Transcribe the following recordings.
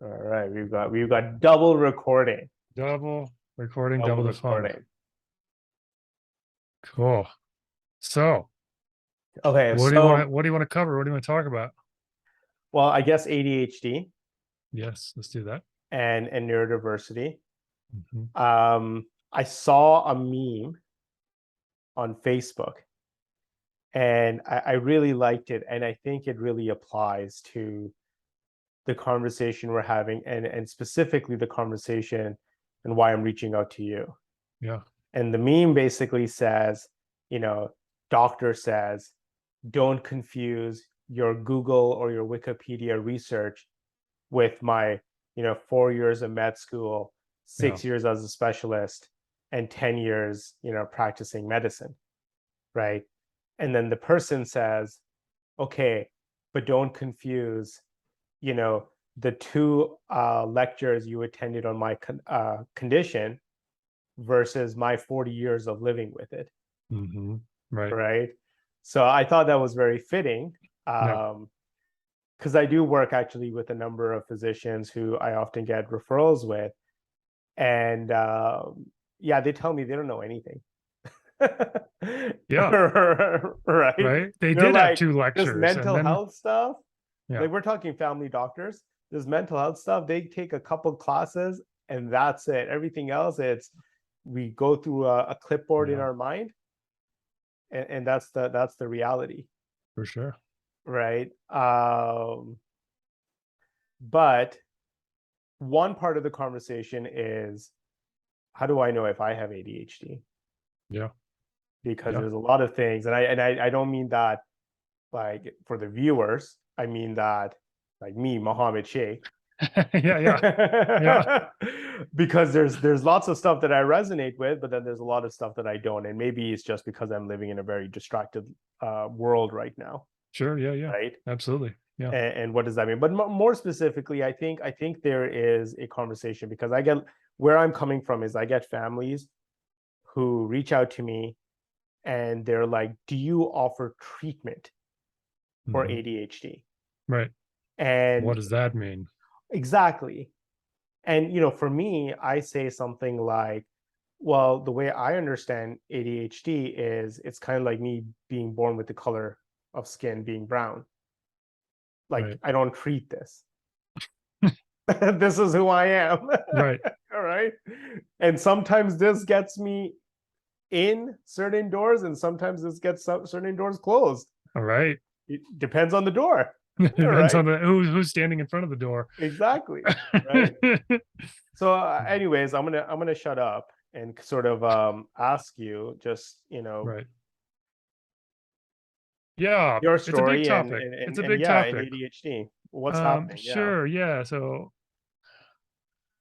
All right, we've got double recording. Double recording, Double double the fun. recording. Cool. So, Okay, what do you want to so cover? What do you want to talk about? well, I guess ADHD Yes, let's do that. and neurodiversity. Mhm. I saw a meme on Facebook and I really liked it, and I think it really applies to the conversation we're having and specifically the conversation and why I'm reaching out to you. Yeah. And the meme basically says, you know, doctor says, don't confuse your Google or your Wikipedia research with my, 4 years of med school, Yeah. 6 years as a specialist, and 10 years, practicing medicine, right? And then the person says, okay, but don't confuse, you know, the two lectures you attended on my condition versus my 40 years of living with it, Right. right? So I thought that was very fitting, Yeah. because I do work actually with a number of physicians who I often get referrals with, and yeah, they tell me they don't know anything. Yeah. Right? Right. They They're did have like, two this lectures, and mental then health stuff, yeah. like we're talking family doctors, this mental health stuff, they take a couple classes and that's it. Everything else, it's we go through a clipboard in Yeah, our mind, and that's the reality, for sure. right? But one part of the conversation is, how do I know if I have ADHD? Yeah. Because Yeah. there's a lot of things, and I don't mean that like for the viewers. I mean that like me, Mohammed Sheikh, Yeah. Yeah. Yeah. because there's lots of stuff that I resonate with, but then there's a lot of stuff that I don't, and maybe it's just because I'm living in a very distracted world right now, Sure. Yeah. Yeah. right? Absolutely. Yeah. And what does that mean? But more specifically, I think there is a conversation, because I get, where I'm coming from is I get families who reach out to me and they're like, "Do you offer treatment for hmm ADHD?" Right. What And does that mean? exactly. And for me, I say something like, well, the way I understand ADHD is it's kind of like me being born with the color of skin being brown. Like, Right. I don't treat this. This is who I am. Right. All right. And sometimes this gets me in certain doors, and sometimes this gets certain doors closed. All right. It depends on the door. It All depends right. on who's standing in front of the door. Exactly. Right. So, anyways, I'm gonna shut up and sort of ask you just Right. Yeah, your it's a big story and topic. and It's and, a and big yeah, and topic. ADHD. What's happening? Yeah. Sure. Yeah. So,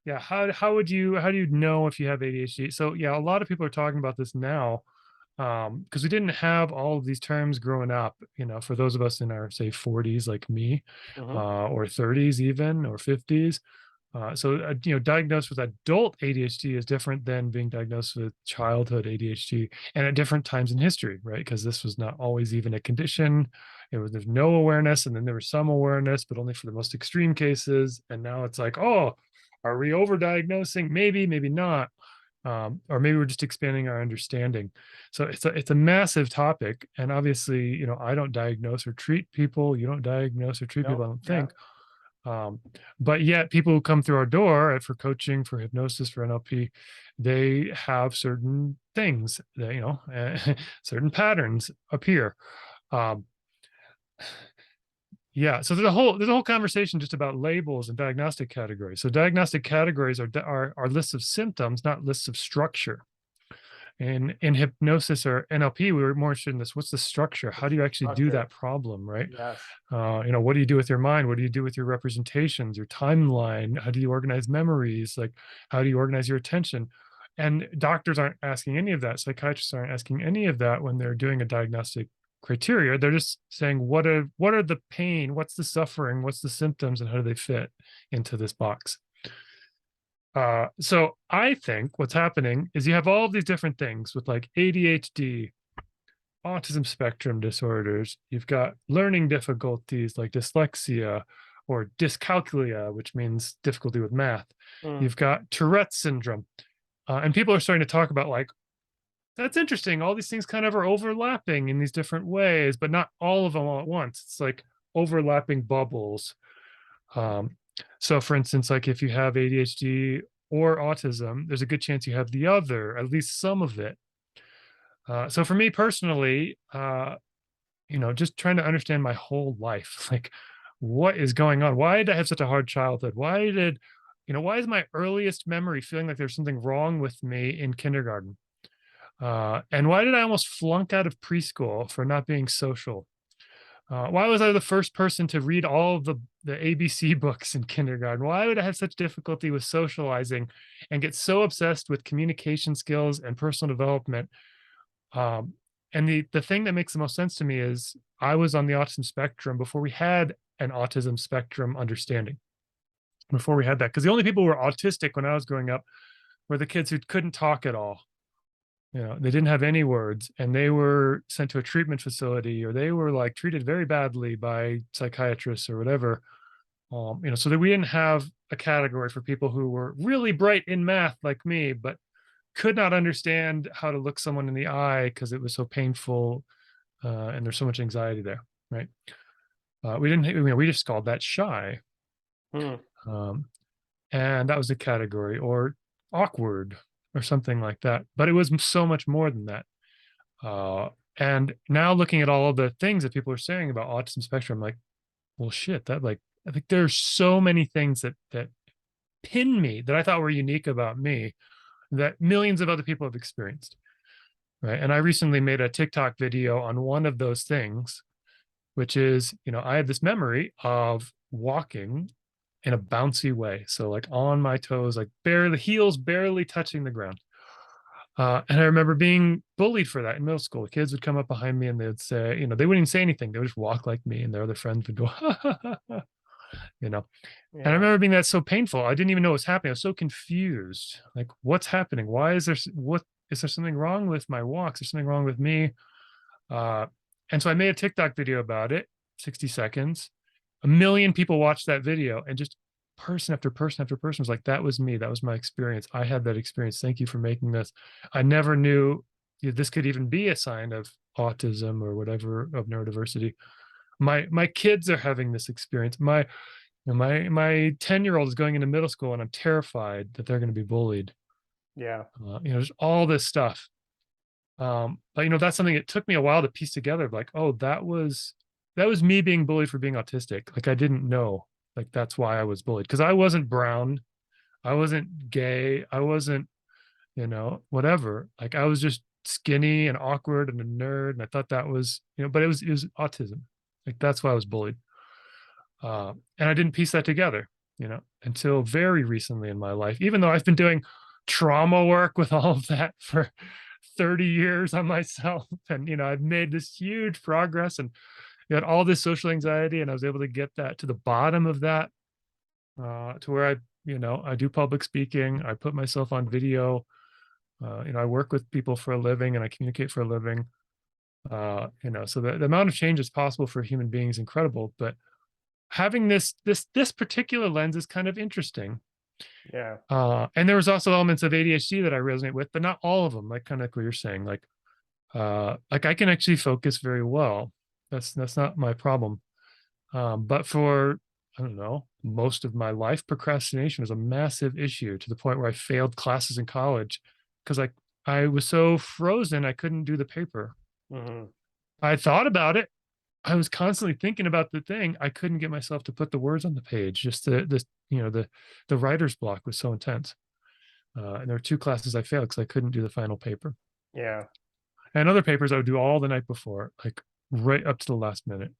yeah, how do you know if you have ADHD? So, yeah, a lot of people are talking about this now, because we didn't have all of these terms growing up. For those of us in our, say, 40s, like me, Hmm. or 30s, even, or 50s. Diagnosed with adult ADHD is different than being diagnosed with childhood ADHD, and at different times in history, right? Because this was not always even a condition. There's no awareness, and then there was some awareness, but only for the most extreme cases. And now it's like, oh, are we overdiagnosing? Maybe, maybe not. Or maybe we're just expanding our understanding. So it's a massive topic, and obviously, I don't diagnose or treat people. You don't diagnose or treat people, No. I don't Yeah. think. But yet people who come through our door for coaching, for hypnosis, for NLP, they have certain things that, certain patterns appear. Um, yeah. So there's a whole conversation just about labels and diagnostic categories. So diagnostic categories are lists of symptoms, not lists of structure. And in hypnosis or NLP, we were more interested in this. What's the structure? How do you actually do Structure. that problem, right? Yes. What do you do with your mind? What do you do with your representations, your timeline? How do you organize memories? Like, how do you organize your attention? And doctors aren't asking any of that. Psychiatrists aren't asking any of that when they're doing a diagnostic criteria. They're just saying, what are the pain? What's the suffering? What's the symptoms? And how do they fit into this box? So I think what's happening is you have all of these different things with like ADHD, autism spectrum disorders. You've got learning difficulties like dyslexia, or dyscalculia, which means difficulty with math. Mm. You've got Tourette's syndrome. And people are starting to talk about like, that's interesting. All these things kind of are overlapping in these different ways, but not all of them all at once. It's like overlapping bubbles. Um, so for instance, like if you have ADHD or autism, there's a good chance you have the other, at least some of it. So for me personally, just trying to understand my whole life, like what is going on? Why did I have such a hard childhood? Why is my earliest memory feeling like there's something wrong with me in kindergarten? And why did I almost flunk out of preschool for not being social? Why was I the first person to read all of the ABC books in kindergarten? Why would I have such difficulty with socializing and get so obsessed with communication skills and personal development? And the thing that makes the most sense to me is I was on the autism spectrum before we had an autism spectrum understanding. Before we had that, because the only people who were autistic when I was growing up were the kids who couldn't talk at all. They didn't have any words, and they were sent to a treatment facility, or they were like treated very badly by psychiatrists or whatever. So that we didn't have a category for people who were really bright in math like me, but could not understand how to look someone in the eye because it was so painful, and there's so much anxiety there, right? We just called that shy. Mm. And that was the category, or awkward or something like that. But it was so much more than that. And now looking at all of the things that people are saying about autism spectrum, I'm like, well, shit, that like, I think there's so many things that pin me that I thought were unique about me that millions of other people have experienced. Right. And I recently made a TikTok video on one of those things, which is, I have this memory of walking in a bouncy way. So like on my toes, like heels barely touching the ground. And I remember being bullied for that in middle school. Kids would come up behind me and they would say, they wouldn't even say anything. They would just walk like me, and their other friends would go, ha, ha, ha, ha, you know. And I Yeah. remember being that so painful. I didn't even know what was happening. I was so confused. Like, what's happening? Is there something wrong with my walks? Is there something wrong with me? And so I made a TikTok video about it, 60 seconds. 1 million people watched that video, and just person after person after person was like, that was me. That was my experience. I had that experience. Thank you for making this. I never knew this could even be a sign of autism or whatever, of neurodiversity. My kids are having this experience. My 10-year-old is going into middle school, and I'm terrified that they're going to be bullied. Yeah. There's all this stuff. But that's something that took me a while to piece together. Like, oh, that was me being bullied for being autistic. Like, I didn't know, like, that's why I was bullied, because I wasn't brown, I wasn't gay, I wasn't, whatever. Like, I was just skinny and awkward and a nerd, and I thought that was, but it was autism. Like, that's why I was bullied. And I didn't piece that together, until very recently in my life, even though I've been doing trauma work with all of that for 30 years on myself. And, I've made this huge progress, and had all this social anxiety, and I was able to get that to the bottom of that, to where I do public speaking. I put myself on video. I work with people for a living, and I communicate for a living. So the amount of change that's possible for a human being is incredible. But having this particular lens is kind of interesting. Yeah. And there was also elements of ADHD that I resonate with, but not all of them. Like, kind of like what you're saying. Like I can actually focus very well. That's not my problem. But for, I don't know, most of my life, procrastination was a massive issue, to the point where I failed classes in college because I was so frozen I couldn't do the paper. Mm-hmm. I thought about it. I was constantly thinking about the thing. I couldn't get myself to put the words on the page. Just the writer's block was so intense. And there were 2 classes I failed because I couldn't do the final paper. Yeah. And other papers I would do all the night before, like right up to the last minute.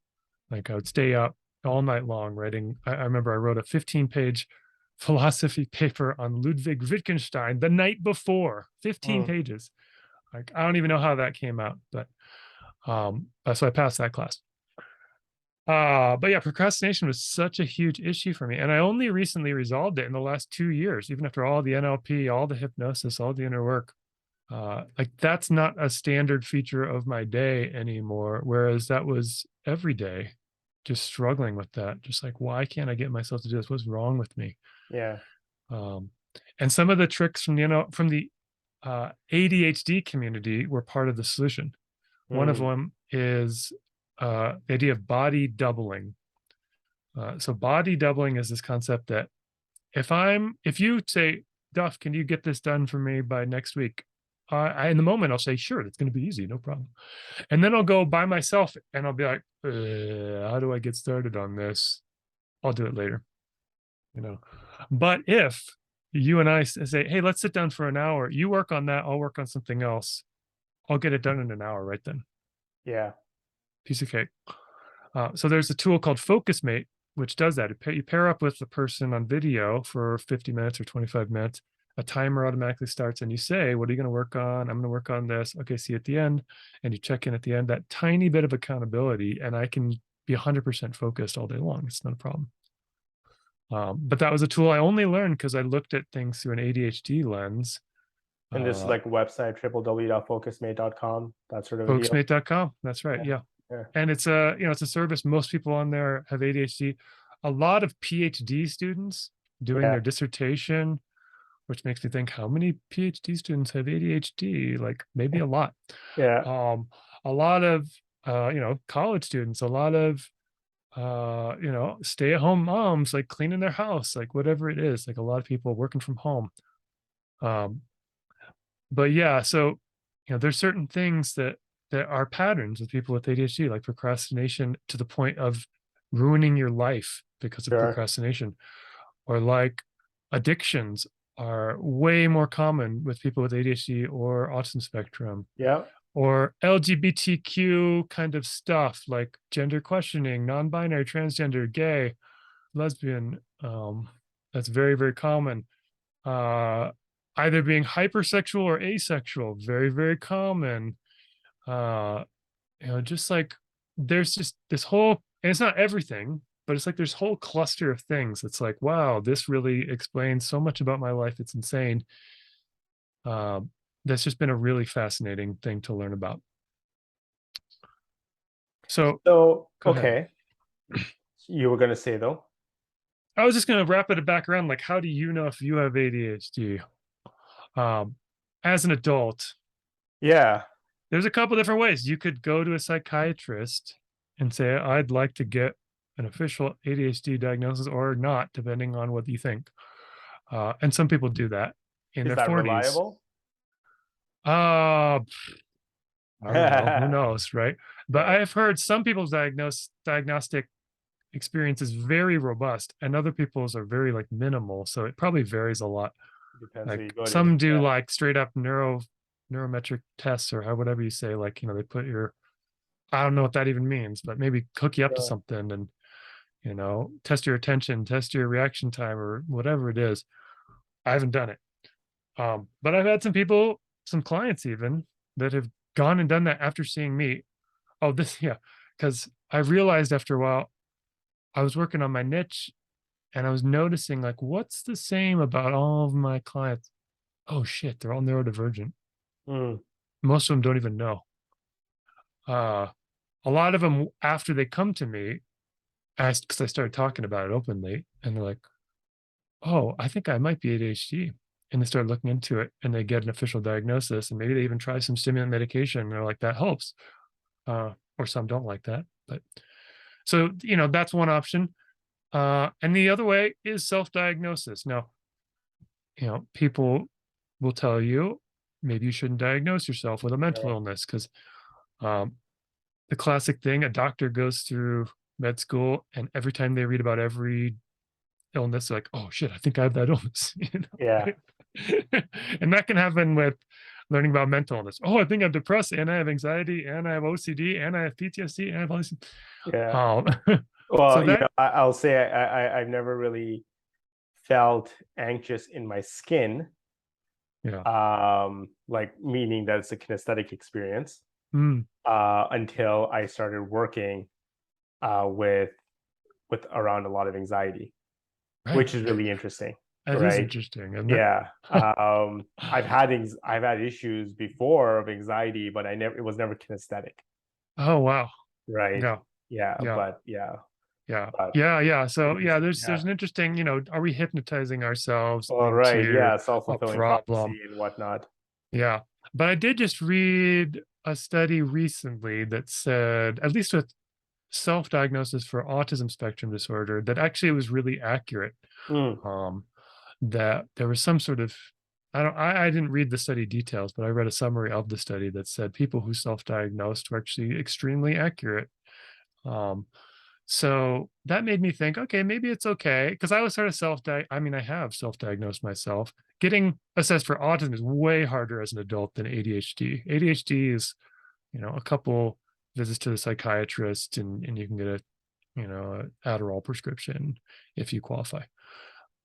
Like, I would stay up all night long writing. I remember I wrote a 15-page philosophy paper on Ludwig Wittgenstein the night before, 15 pages. Like, I don't even know how that came out, but so I passed that class. But yeah, procrastination was such a huge issue for me. And I only recently resolved it in the last 2 years, even after all the NLP, all the hypnosis, all the inner work. Like, that's not a standard feature of my day anymore, whereas that was every day. just struggling with that. Just like, why can't I get myself to do this? What's wrong with me? Yeah. Um, and some of the tricks from the ADHD community were part of the solution. One of Mm, them is the idea of body doubling. So body doubling is this concept that if you say, Duff, can you get this done for me by next week? In the moment, I'll say, sure, that's going to be easy, no problem. And then I'll go by myself and I'll be like, how do I get started on this? I'll do it later, you know. But if you and I say, hey, let's sit down for an hour, you work on that, I'll work on something else. I'll get it done in an hour right then. yeah. Piece of cake. So there's a tool called Focus Mate, which does that. You pair up with the person on video for 50 minutes or 25 minutes. A timer automatically starts and you say, what are you going to work on? I'm going to work on this. Okay, see you at the end. And you check in at the end, that tiny bit of accountability, and I can be 100% focused all day long. It's not a problem. But that was a tool I only learned because I looked at things through an ADHD lens. And this is like website, www.focusmate.com, that sort of a deal. Focusmate.com. That's right. Yeah. Yeah. And it's it's a service. Most people on there have ADHD. A lot of PhD students doing Yeah. their dissertation, which makes me think, how many PhD students have ADHD? Like maybe a lot. Yeah. A lot of college students, a lot of stay-at-home moms, like cleaning their house, like whatever it is, like a lot of people working from home. Um, but yeah, so there's certain things that are patterns with people with ADHD, like procrastination to the point of ruining your life because of Sure. procrastination, or like addictions are way more common with people with ADHD or autism spectrum, Yeah. or LGBTQ kind of stuff like gender questioning, non-binary, transgender, gay, lesbian. That's very, very common. Uh, Either being hypersexual or asexual, very, very common. Uh, just like there's just this whole, and it's not everything, but it's like there's whole cluster of things. It's like, wow, this really explains so much about my life. It's insane. That's just been a really fascinating thing to learn about. So So, go ahead. okay. You were going to say though? I was just going to wrap it back around. Like, how do you know if you have ADHD? As an adult, Yeah. there's a couple different ways. You could go to a psychiatrist and say, I'd like to get an official ADHD diagnosis or not, depending on what you think. And some people do that in Is their that 40s. reliable? I don't know. Who knows, right? But Right. I've heard some people's diagnostic experience is very robust and other people's are very like minimal. So it probably varies a lot. Depends who you Like go to. some do Yeah. like straight up neurometric tests or whatever you say, like, they put your, I don't know what that even means, but maybe hook you up to Sure. something and, test your attention, test your reaction time or whatever it is. I haven't done it. But I've had some clients even that have gone and done that after seeing me. Oh, yeah, because I realized after a while, I was working on my niche and I was noticing like, what's the same about all of my clients? Oh shit, they're all neurodivergent. Mm, Most of them don't even know. Uh, a lot of them, after they come to me, asked because I started talking about it openly, and they're like, "Oh, I think I might be ADHD." And they start looking into it, and they get an official diagnosis, and maybe they even try some stimulant medication. And they're like, "That helps," or some don't like that. But so that's one option. And the other way is self-diagnosis. Now, people will tell you maybe you shouldn't diagnose yourself with a mental sure. illness because um, the classic thing, a doctor goes through med school and every time they read about every illness, they're like, oh shit, I think I have that illness. Yeah. Right? And that can happen with learning about mental illness. Oh, I think I'm depressed and I have anxiety and I have OCD and I have PTSD and I have all these. Yeah. Um, so Well, that, I'll say I've never really felt anxious in my skin, yeah. like meaning that it's a kinesthetic experience, Mm, until I started working with around a lot of anxiety, right. which is really interesting, That is right? interesting, isn't it? Yeah. I've had issues before of anxiety, but it was never kinesthetic, Oh, wow. right? Yeah. Yeah, Yeah. but yeah. Yeah. But Yeah. So yeah, yeah. there's an interesting, are we hypnotizing ourselves All right. into Yeah. a Self-fulfilling problem? prophecy and whatnot. Yeah. But I did just read a study recently that said, at least with self-diagnosis for autism spectrum disorder, that actually was really accurate. Mm. Um, that there was some sort of, I didn't read the study details, but I read a summary of the study that said people who self-diagnosed were actually extremely accurate. Um, so that made me think, okay, maybe it's okay. Because I was sort of I mean, I have self-diagnosed myself. Getting assessed for autism is way harder as an adult than ADHD. ADHD is, a couple visits to the psychiatrist, and you can get a Adderall prescription if you qualify.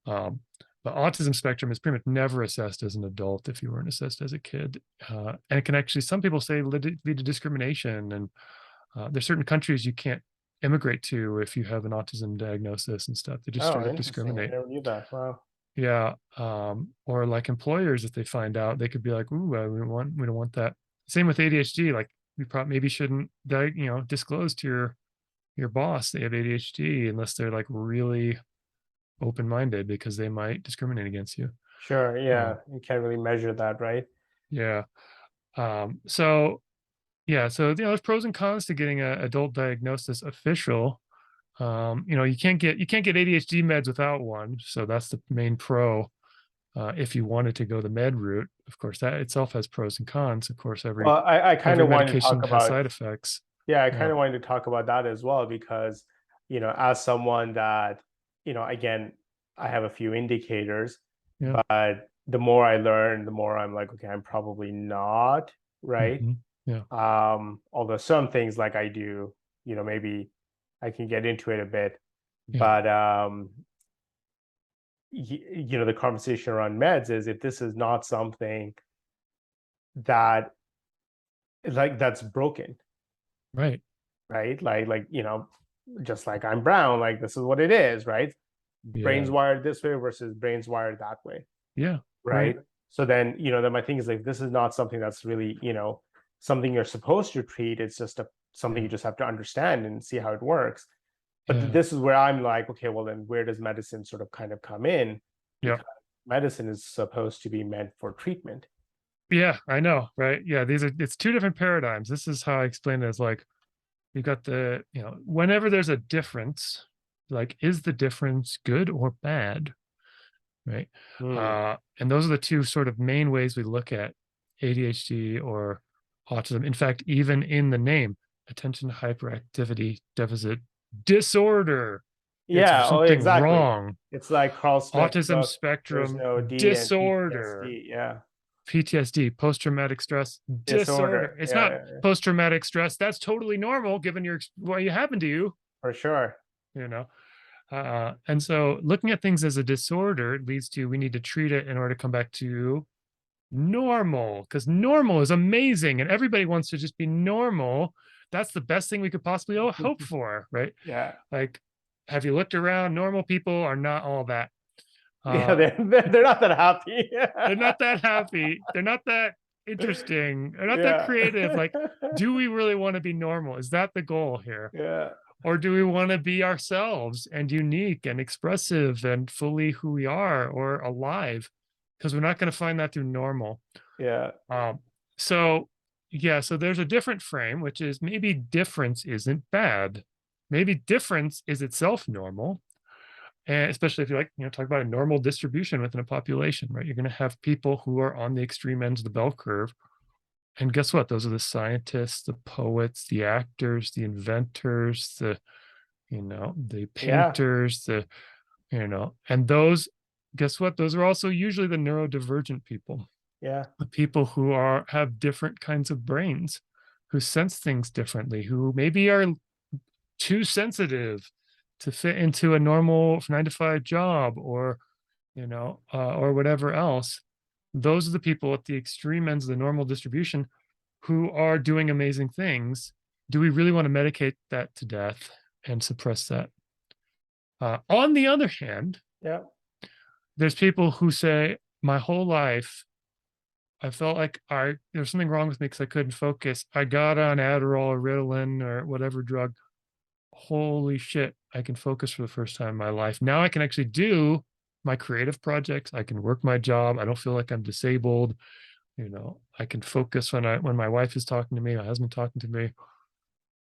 Um, but autism spectrum is pretty much never assessed as an adult if you weren't assessed as a kid. And it can actually, some people say, lead to discrimination. And there's certain countries you can't immigrate to if you have an autism diagnosis and stuff. They just Oh, straight up interesting. I discriminate. never knew that. Wow. Yeah. Or like employers, if they find out, they could be like, "Ooh, we don't want that." Same with ADHD. Like, we probably maybe shouldn't, disclose to your boss they have ADHD unless they're like really open-minded, because they might discriminate against you. Sure. Uh, Yeah. You can't really measure that, right? yeah. So yeah, so there's pros and cons to getting a adult diagnosis official. You can't get ADHD meds without one, so that's the main pro. If you wanted to go the med route, of course, that itself has pros and cons. Of course, every Well, I kind every of wanted to talk medication has about, side effects. yeah, I kind Yeah, of wanted to talk about that as well because, as someone that, again, I have a few indicators, yeah, but the more I learn, the more I'm like, okay, I'm probably not, right? yeah, Although some things like I do, maybe I can get into it a bit, yeah. but the conversation around meds is if this is not something that that's broken, Right. right? Just like I'm brown, like this is what it is, right? Brain's Yeah, wired this way versus brain's wired that way, yeah. Right. right? So then, then my thing is like this is not something that's really, something you're supposed to treat. It's just something Yeah, you just have to understand and see how it works. But yeah, this is where I'm like, okay, well then where does medicine sort of kind of come in? yeah. Because medicine is supposed to be meant for treatment. Yeah, I know, right? Yeah, it's two different paradigms. This is how I explain it, as like, you got whenever there's a difference, like, is the difference good or bad? Right. Hmm. And those are the two sort of main ways we look at ADHD or autism. In fact, even in the name, attention hyperactivity deficit disorder, it's Yeah, oh, something exactly. wrong. It's like Carl Smith Autism book, there's spectrum no D and disorder. PTSD. Yeah. PTSD, post traumatic stress disorder. Disorder. It's Yeah, not yeah, yeah, post traumatic stress. That's totally normal given what happened to you, for sure. you know. And so looking at things as a disorder leads to, we need to treat it in order to come back to normal, because normal is amazing and everybody wants to just be normal. That's the best thing we could possibly hope for, right? Yeah. Like, have you looked around? Normal people are not all that. Yeah, Uh, they're not that happy. they're not that happy. They're not that interesting. They're not that Yeah. creative. Like, do we really want to be normal? Is that the goal here? Yeah. Or do we want to be ourselves and unique and expressive and fully who we are, or alive? Because we're not going to find that through normal. Yeah. Um, so yeah, so there's a different frame, which is maybe difference isn't bad. Maybe difference is itself normal. And especially if you talk about a normal distribution within a population, right? You're going to have people who are on the extreme ends of the bell curve. And guess what? Those are the scientists, the poets, the actors, the inventors, the Yeah. painters, and those, guess what? Those are also usually the neurodivergent people, Yeah. the people who have different kinds of brains, who sense things differently, who maybe are too sensitive to fit into a normal 9 to 5 job, or whatever else. Those are the people at the extreme ends of the normal distribution who are doing amazing things. Do we really want to medicate that to death and suppress that? On the other hand, Yeah. there's people who say, my whole life, I felt like there's something wrong with me because I couldn't focus. I got on Adderall or Ritalin or whatever drug. holy shit, I can focus for the first time in my life. Now I can actually do my creative projects. I can work my job. I don't feel like I'm disabled. I can focus when my wife is talking to me, my husband talking to me.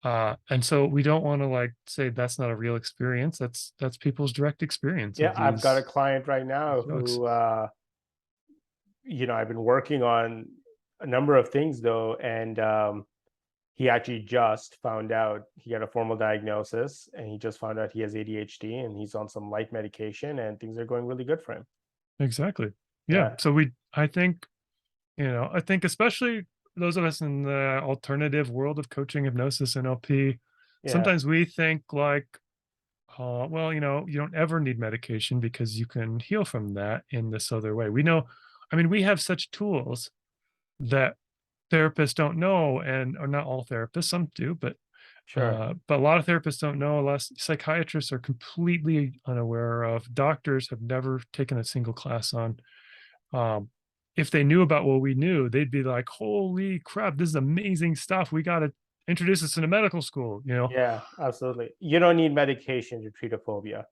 And so we don't want to like say that's not a real experience. That's people's direct experience Yeah, of I've got a these client right now drugs. who, I've been working on a number of things though, and he actually just found out he had a formal diagnosis, and he just found out he has ADHD, and he's on some light medication, and things are going really good for him. Exactly. Yeah. Yeah, So I think especially those of us in the alternative world of coaching, hypnosis, NLP, yeah, sometimes we think like, well, you don't ever need medication because you can heal from that in this other way. I mean, we have such tools that therapists don't know, or not all therapists, some do, sure. but a lot of therapists don't know. A lot of psychiatrists are completely unaware of. Doctors have never taken a single class on. Um, if they knew about what we knew, they'd be like, "Holy crap, this is amazing stuff. We got to introduce this in a medical school." Yeah, absolutely. You don't need medication to treat a phobia.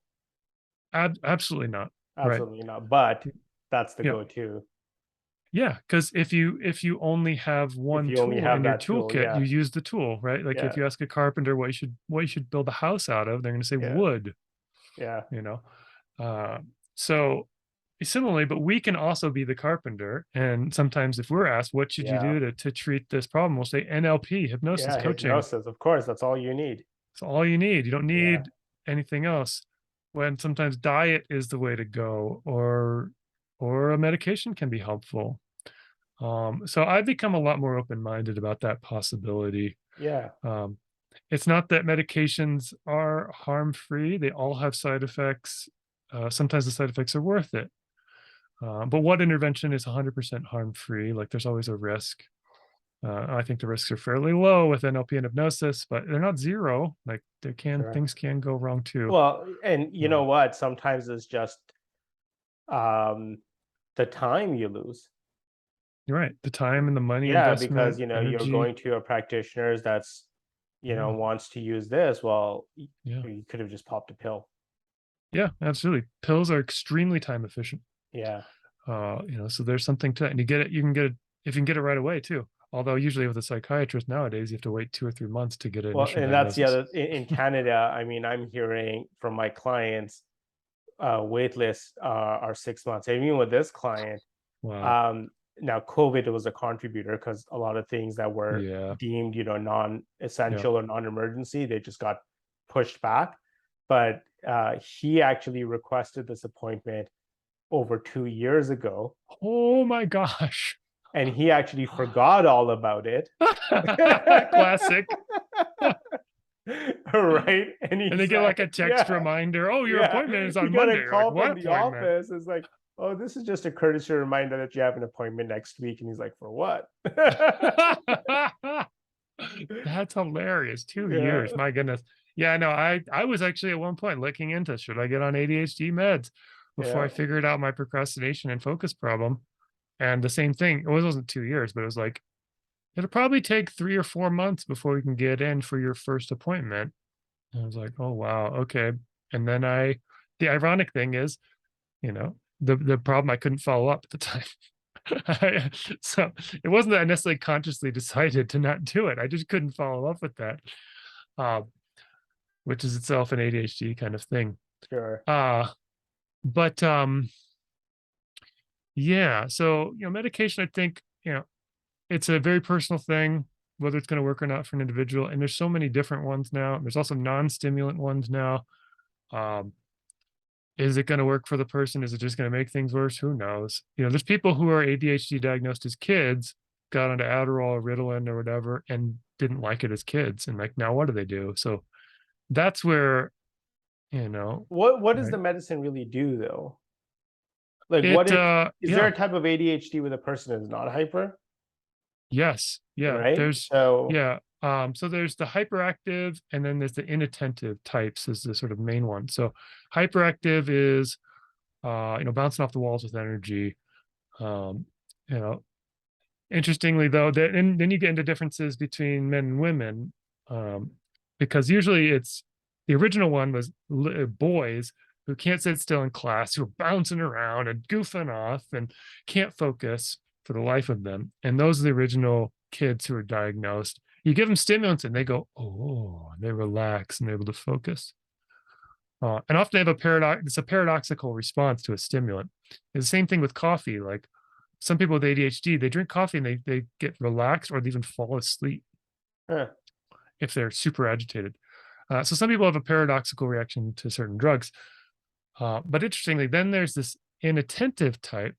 Absolutely not. Right. Absolutely not. But that's the Yeah. go-to Yeah, because if you only have if one you only tool have in your that tool. toolkit, Yeah, you use the tool, right? Like if yeah, you ask a carpenter what you should build a house out of, they're going to say yeah, wood, yeah, you know. Uh, so similarly, but we can also be the carpenter. And sometimes if we're asked, what should you yeah, do to treat this problem? We'll say NLP, hypnosis yeah. coaching. Hypnosis, of course, that's all you need. It's all you need. You don't Yeah, need anything else. When sometimes diet is the way to go, or a medication can be helpful. So I've become a lot more open-minded about that possibility. yeah, Um, it's not that medications are harm-free. They all have side effects. Sometimes the side effects are worth it. But what intervention is 100% harm-free? Like there's always a risk. I think the risks are fairly low with NLP and hypnosis, but they're not zero. Like sure. things can go wrong too. Well, and you know Um, what? Sometimes it's just um, the time you lose. you're right. The time and the money Yeah, because investment, you're energy. going to a practitioner's that's Yeah. wants to use this. Well, Yeah. you could have just popped a pill. Yeah, absolutely. Pills are extremely time efficient. Yeah. So there's something to that. And you can get it if you can get it right away too. Although usually with a psychiatrist nowadays, you have to wait 2 or 3 months to get an Well, initial and that's the diagnosis. other in Canada. I mean, I'm hearing from my clients, wait lists are 6 months. And even with this client, Wow. um, now COVID was a contributor because a lot of things that were Yeah. deemed, Yeah. non-essential or non-emergency, they just got pushed back. But he actually requested this appointment over 2 years ago, Oh my gosh. and he actually forgot all about it. Classic. Right? And And they he's get like like, a text yeah, reminder. Oh, your yeah. appointment is He on got a Monday. You're like, call what from the appointment? office. It's like, oh, this is just a courtesy reminder that you have an appointment next week. And he's like, for what? That's hilarious. 2 years. Yeah, My goodness. Yeah, no, I was actually at one point looking into should I get on ADHD meds before yeah. I figured out my procrastination and focus problem. And the same thing, it wasn't 2 years, but it was like, it'll probably take 3 or 4 months before you can get in for your first appointment. And I was like, oh wow, okay. And then the ironic thing is, the problem I couldn't follow up at the time. So it wasn't that I necessarily consciously decided to not do it. I just couldn't follow up with that, uh, which is itself an ADHD kind of thing. Sure. Uh, but yeah, so medication, I think, it's a very personal thing, whether it's going to work or not for an individual. And there's so many different ones now. There's also non-stimulant ones now. Um, is it going to work for the person? Is it just going to make things worse? Who knows? There's people who are ADHD diagnosed as kids, got onto Adderall or Ritalin or whatever, and didn't like it as kids. And like, now what do they do? So that's where, you know, What does right? the medicine really do though? Like, what It, if is there yeah, a type of ADHD where the person is not hyper, yes, yeah, right? So yeah. So there's the hyperactive and then there's the inattentive types is the sort of main one. So hyperactive is, bouncing off the walls with energy. Um, you know, Interestingly, though, and then you get into differences between men and women, um, because usually it's The original one was boys who can't sit still in class, who are bouncing around and goofing off and can't focus for the life of them. And those are the original kids who are diagnosed. You give them stimulants and they go, oh, they relax and they're able to focus. And often they have it's a paradoxical response to a stimulant. It's the same thing with coffee. Like some people with ADHD, they drink coffee and they get relaxed or they even fall asleep Huh. if they're super agitated. So some people have a paradoxical reaction to certain drugs. But interestingly, then there's this inattentive type.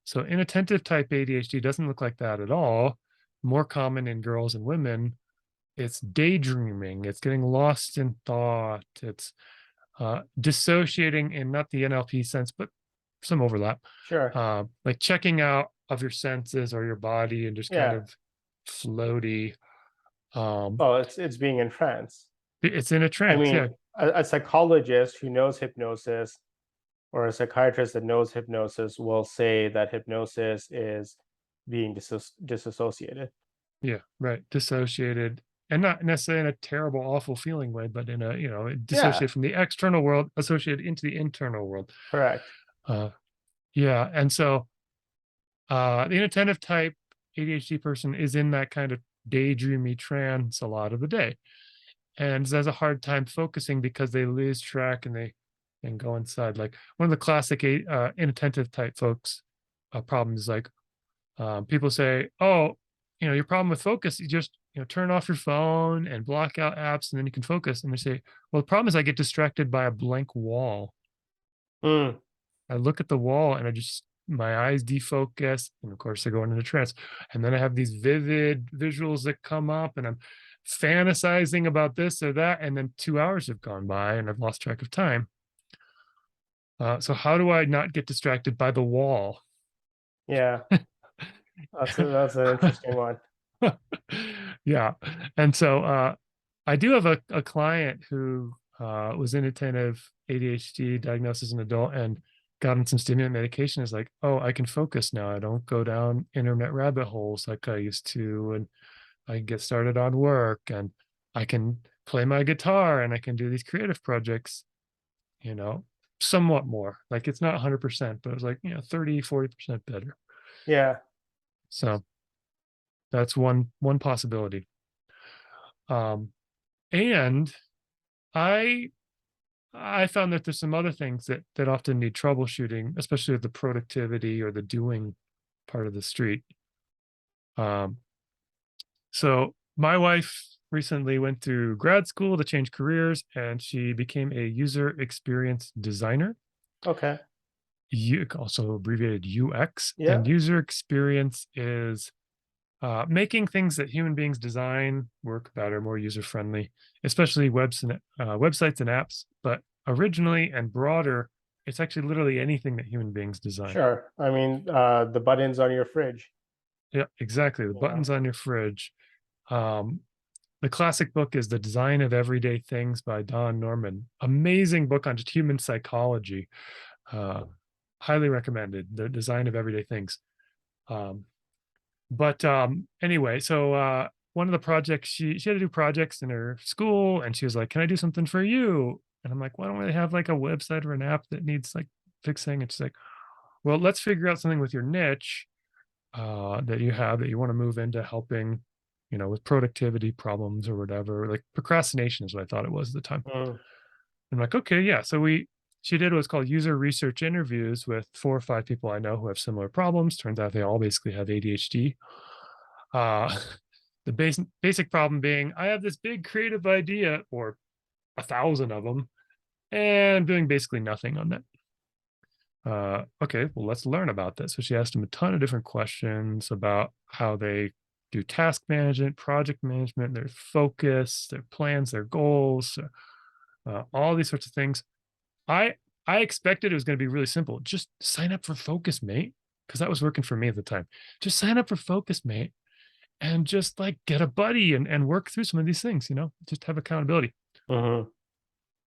So inattentive type ADHD doesn't look like that at all. More common in girls and women. It's daydreaming. It's getting lost in thought. It's dissociating in not the NLP sense, but some overlap. Sure. Like checking out of your senses or your body and just kind Yeah. of floaty. Well, it's being entranced. It's in a I trance. Yeah. mean, a psychologist who knows hypnosis or a psychiatrist that knows hypnosis will say that hypnosis is being disassociated. Yeah. Right. Dissociated. And not necessarily in a terrible, awful feeling way, but in a, Yeah, dissociated from the external world, associated into the internal world. correct. Uh, yeah. And so the inattentive type ADHD person is in that kind of daydreamy trance a lot of the day and has a hard time focusing because they lose track and they and go inside. Like one of the classic inattentive type folks problems is like people say, oh, your problem with focus, you just turn off your phone and block out apps and then you can focus. And they say, well, the problem is I get distracted by a blank wall. Mm, I look at the wall and my eyes defocus. And of course, I go into trance. And then I have these vivid visuals that come up and I'm fantasizing about this or that. And then 2 hours have gone by and I've lost track of time. So how do I not get distracted by the wall? yeah, that's an interesting one. Yeah. And so I do have a client who was inattentive ADHD diagnosed as an adult and got on some stimulant medication. Is like, oh, I can focus now. I don't go down internet rabbit holes like I used to. And I can get started on work and I can play my guitar and I can do these creative projects, you know, somewhat more. Like it's not 100%, but it was like, 30, 40% better. Yeah. So that's one possibility. And I found that there's some other things that often need troubleshooting, especially with the productivity or the doing part of the street. Um, so my wife recently went through grad school to change careers, and she became a user experience designer. Okay. Also abbreviated UX. Yeah. And user experience is making things that human beings design work better, more user friendly, especially websites and apps. But originally and broader, it's actually literally anything that human beings design. Sure. I mean, the buttons on your fridge. Yeah, exactly. The You know. buttons on your fridge. Um, the classic book is The Design of Everyday Things by Don Norman. Amazing book on just human psychology. Highly recommended. The Design of Everyday Things. But anyway, so one of the projects she had to do projects in her school, and she was like, "Can I do something for you?" And I'm like, "Why don't we have like a website or an app that needs like fixing?" And she's like, "Well, let's figure out something with your niche that you have that you want to move into helping, with productivity problems or whatever. Like procrastination is what I thought it was at the time." Mm, I'm like, "Okay, yeah." So she did what's called user research interviews with 4 or 5 people I know who have similar problems. Turns out they all basically have ADHD. Uh, the basic problem being, I have this big creative idea, or 1,000 of them, and doing basically nothing on that. Okay, well, let's learn about this. So she asked them a ton of different questions about how they do task management, project management, their focus, their plans, their goals, all these sorts of things. I expected it was going to be really simple. Just sign up for Focus Mate, because that was working for me at the time. Just sign up for Focus Mate and just like get a buddy and work through some of these things, just have accountability. mhm.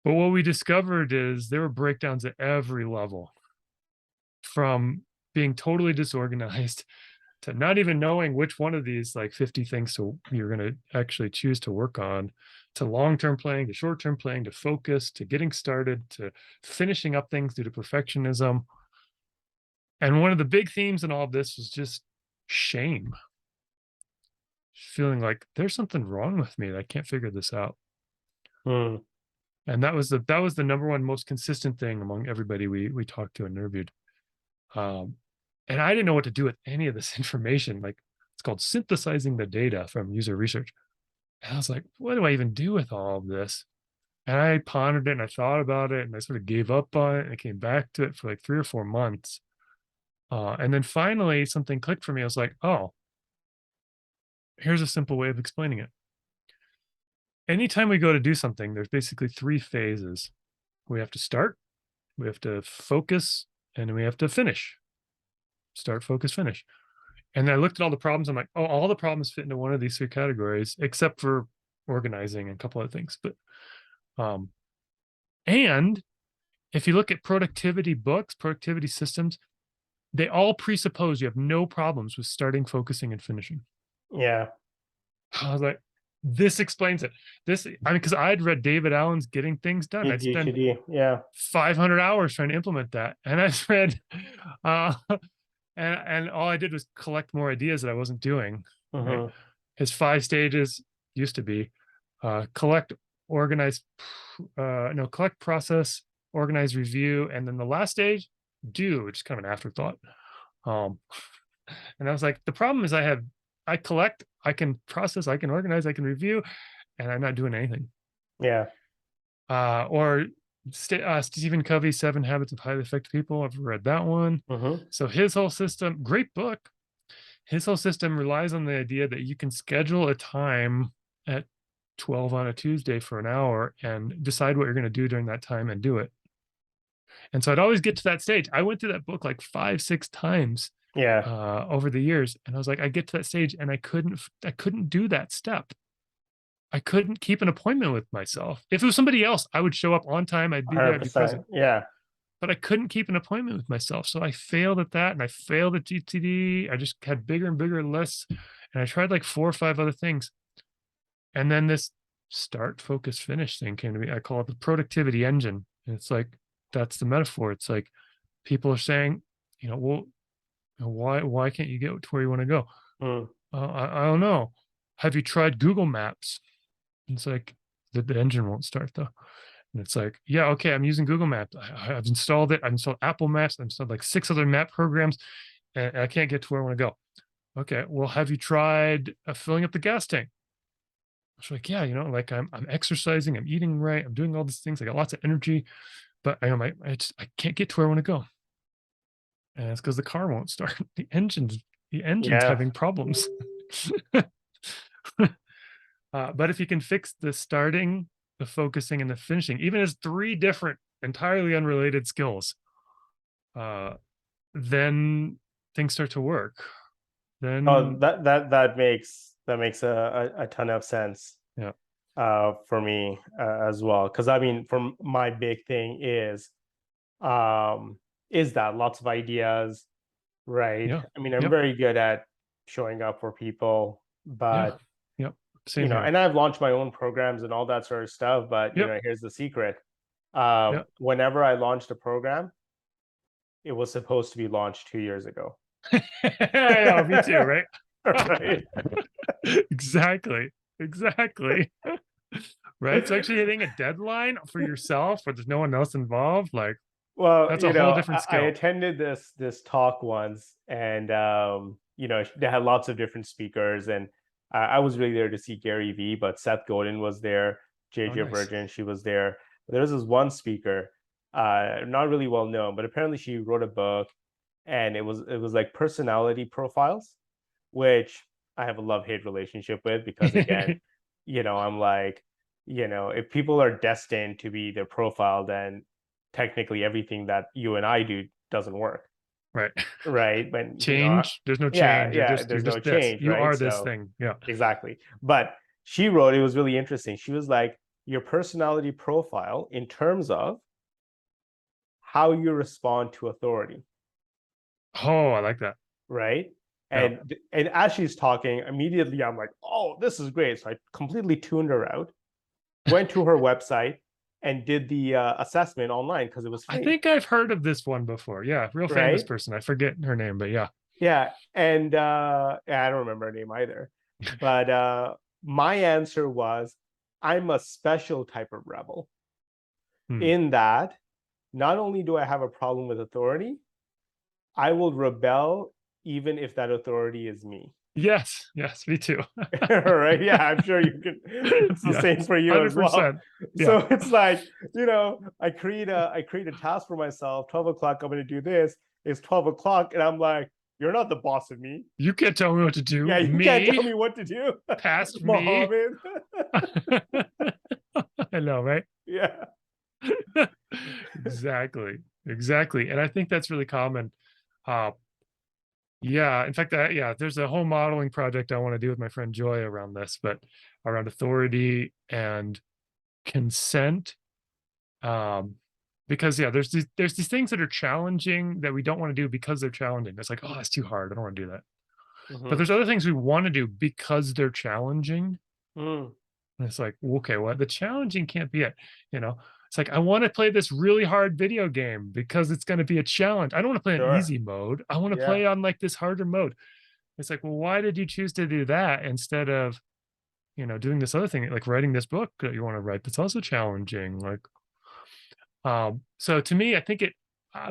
But what we discovered is there were breakdowns at every level, from being totally disorganized to not even knowing which one of these like 50 things you're going to actually choose to work on, to long-term planning, to short-term planning, to focus, to getting started, to finishing up things due to perfectionism. And one of the big themes in all of this was just shame, feeling like there's something wrong with me that I can't figure this out. Mm. And that was the number one most consistent thing among everybody we talked to and interviewed. And I didn't know what to do with any of this information. Like, it's called synthesizing the data from user research. And I was like, what do I even do with all of this? And I pondered it and I thought about it and I sort of gave up on it and I came back to it for like 3 or 4 months. And then finally something clicked for me. I was like, oh, here's a simple way of explaining it. Anytime we go to do something, there's basically 3 phases. We have to start, we have to focus, and then we have to finish. Start, focus, finish. And I looked at all the problems. I'm like, oh, all the problems fit into one of these 3 categories, except for organizing and a couple other things. But and if you look at productivity books, productivity systems, they all presuppose you have no problems with starting, focusing, and finishing. Yeah. I was like, this explains it. This, I mean, because I'd read David Allen's Getting Things Done. I'd spent ADHD. Yeah. 500 hours trying to implement that. And I read, uh, and all I did was collect more ideas that I wasn't doing. Right? Mm-hmm. His 5 stages used to be collect, organize, no, collect, process, organize, review, and then the last stage, do, which is kind of an afterthought. And I was like, the problem is I collect, I can process, I can organize, I can review, and I'm not doing anything. Yeah. Or Stephen Covey's 7 Habits of Highly Effective People. I've read that one. Mm-hmm. So his whole system, great book. His whole system relies on the idea that you can schedule a time at 12 on a Tuesday for an hour and decide what you're going to do during that time and do it. And so I'd always get to that stage. I went through that book like 5, 6 times Yeah. over the years. And I was like, I get to that stage and I couldn't do that step. I couldn't keep an appointment with myself. If it was somebody else, I would show up on time. I'd be there, I'd be 100%. present. Yeah. But I couldn't keep an appointment with myself. So I failed at that and I failed at GTD. I just had bigger and bigger lists. And I tried like 4 or 5 other things. And then this start, focus, finish thing came to me. I call it the productivity engine. And it's like, that's the metaphor. It's like people are saying, well, why can't you get to where you want to go? Mm. I don't know. Have you tried Google Maps? It's like the engine won't start though. And it's like, yeah, okay, I'm using Google Maps. I've installed it. I've installed Apple Maps. I've installed like 6 other map programs, and I can't get to where I want to go. Okay, well, have you tried filling up the gas tank? I was like, yeah, like I'm exercising, I'm eating right, I'm doing all these things. I got lots of energy, but I can't get to where I want to go. And it's because the car won't start. The engine's Yeah. having problems. But if you can fix the starting, the focusing, and the finishing, even as 3 different, entirely unrelated skills, then things start to work. Oh, Then, that makes a ton of sense. yeah, For me as well, because I mean, for my big thing is that lots of ideas, right? yeah, I mean, I'm yep, very good at showing up for people, yeah, but yep. Same here. and I've launched my own programs and all that sort of stuff. But Yep, here's the secret: yep. whenever I launched a program, it was supposed to be launched 2 years ago. Yeah, me too, right? Right. Exactly. Exactly. Right. So actually hitting a deadline for yourself where there's no one else involved, like Well, that's a whole different I skill. attended this talk once, and they had lots of different speakers, and I was really there to see Gary Vee, but Seth Godin was there, Oh, JJ nice. Virgin, she was there. There was this one speaker, not really well known, but apparently she wrote a book, and it was like personality profiles, which I have a love-hate relationship with because again, I'm like, if people are destined to be their profile, then technically everything that you and I do doesn't work, Right. right? But Change. There's no yeah, change. yeah, You're there's no just this. change, You right? are this So thing. Yeah. exactly. But she wrote, it was really interesting. She was like, your personality profile in terms of how you respond to authority, Oh, I like that. right? Yeah. And as she's talking, immediately I'm like, oh, this is great. So I completely tuned her out, went to her website, and did the assessment online because it was I free, think I've heard of this one before. Yeah, real famous right? person. I forget her name, but yeah. Yeah, and yeah, I don't remember her name either. But my answer was, I'm a special type of rebel Hmm. in that not only do I have a problem with authority, I will rebel even if that authority is me. Yes, yes, me too. Right? Yeah, I'm sure you can. It's the Yes, same for you as well. 100%. Yeah. So it's like, I create a task for myself. 12 o'clock, I'm going to do this. It's 12 o'clock, and I'm like, you're not the boss of me. You can't tell me what to do. Yeah, you can't tell Me, me what to do, past me. Mohammed. I know, right? Yeah, Exactly. Exactly. And I think that's really common. Uh, yeah, in fact, yeah, there's a whole modeling project I want to do with my friend Joy around this, but around authority and consent. Um, because yeah, there's these things that are challenging that we don't want to do because they're challenging. It's like, oh, it's too hard. I don't want to do that. But hmm there's other things we want to do because they're challenging. mm, And it's like, okay, well, the challenging can't be it. You know, it's like, I want to play this really hard video game because it's going to be a challenge. I don't want to play an sure. easy mode. I want to Yeah, play on like this harder mode. It's like, well, why did you choose to do that instead of, doing this other thing, like writing this book that you want to write that's also challenging? Like, so to me, I think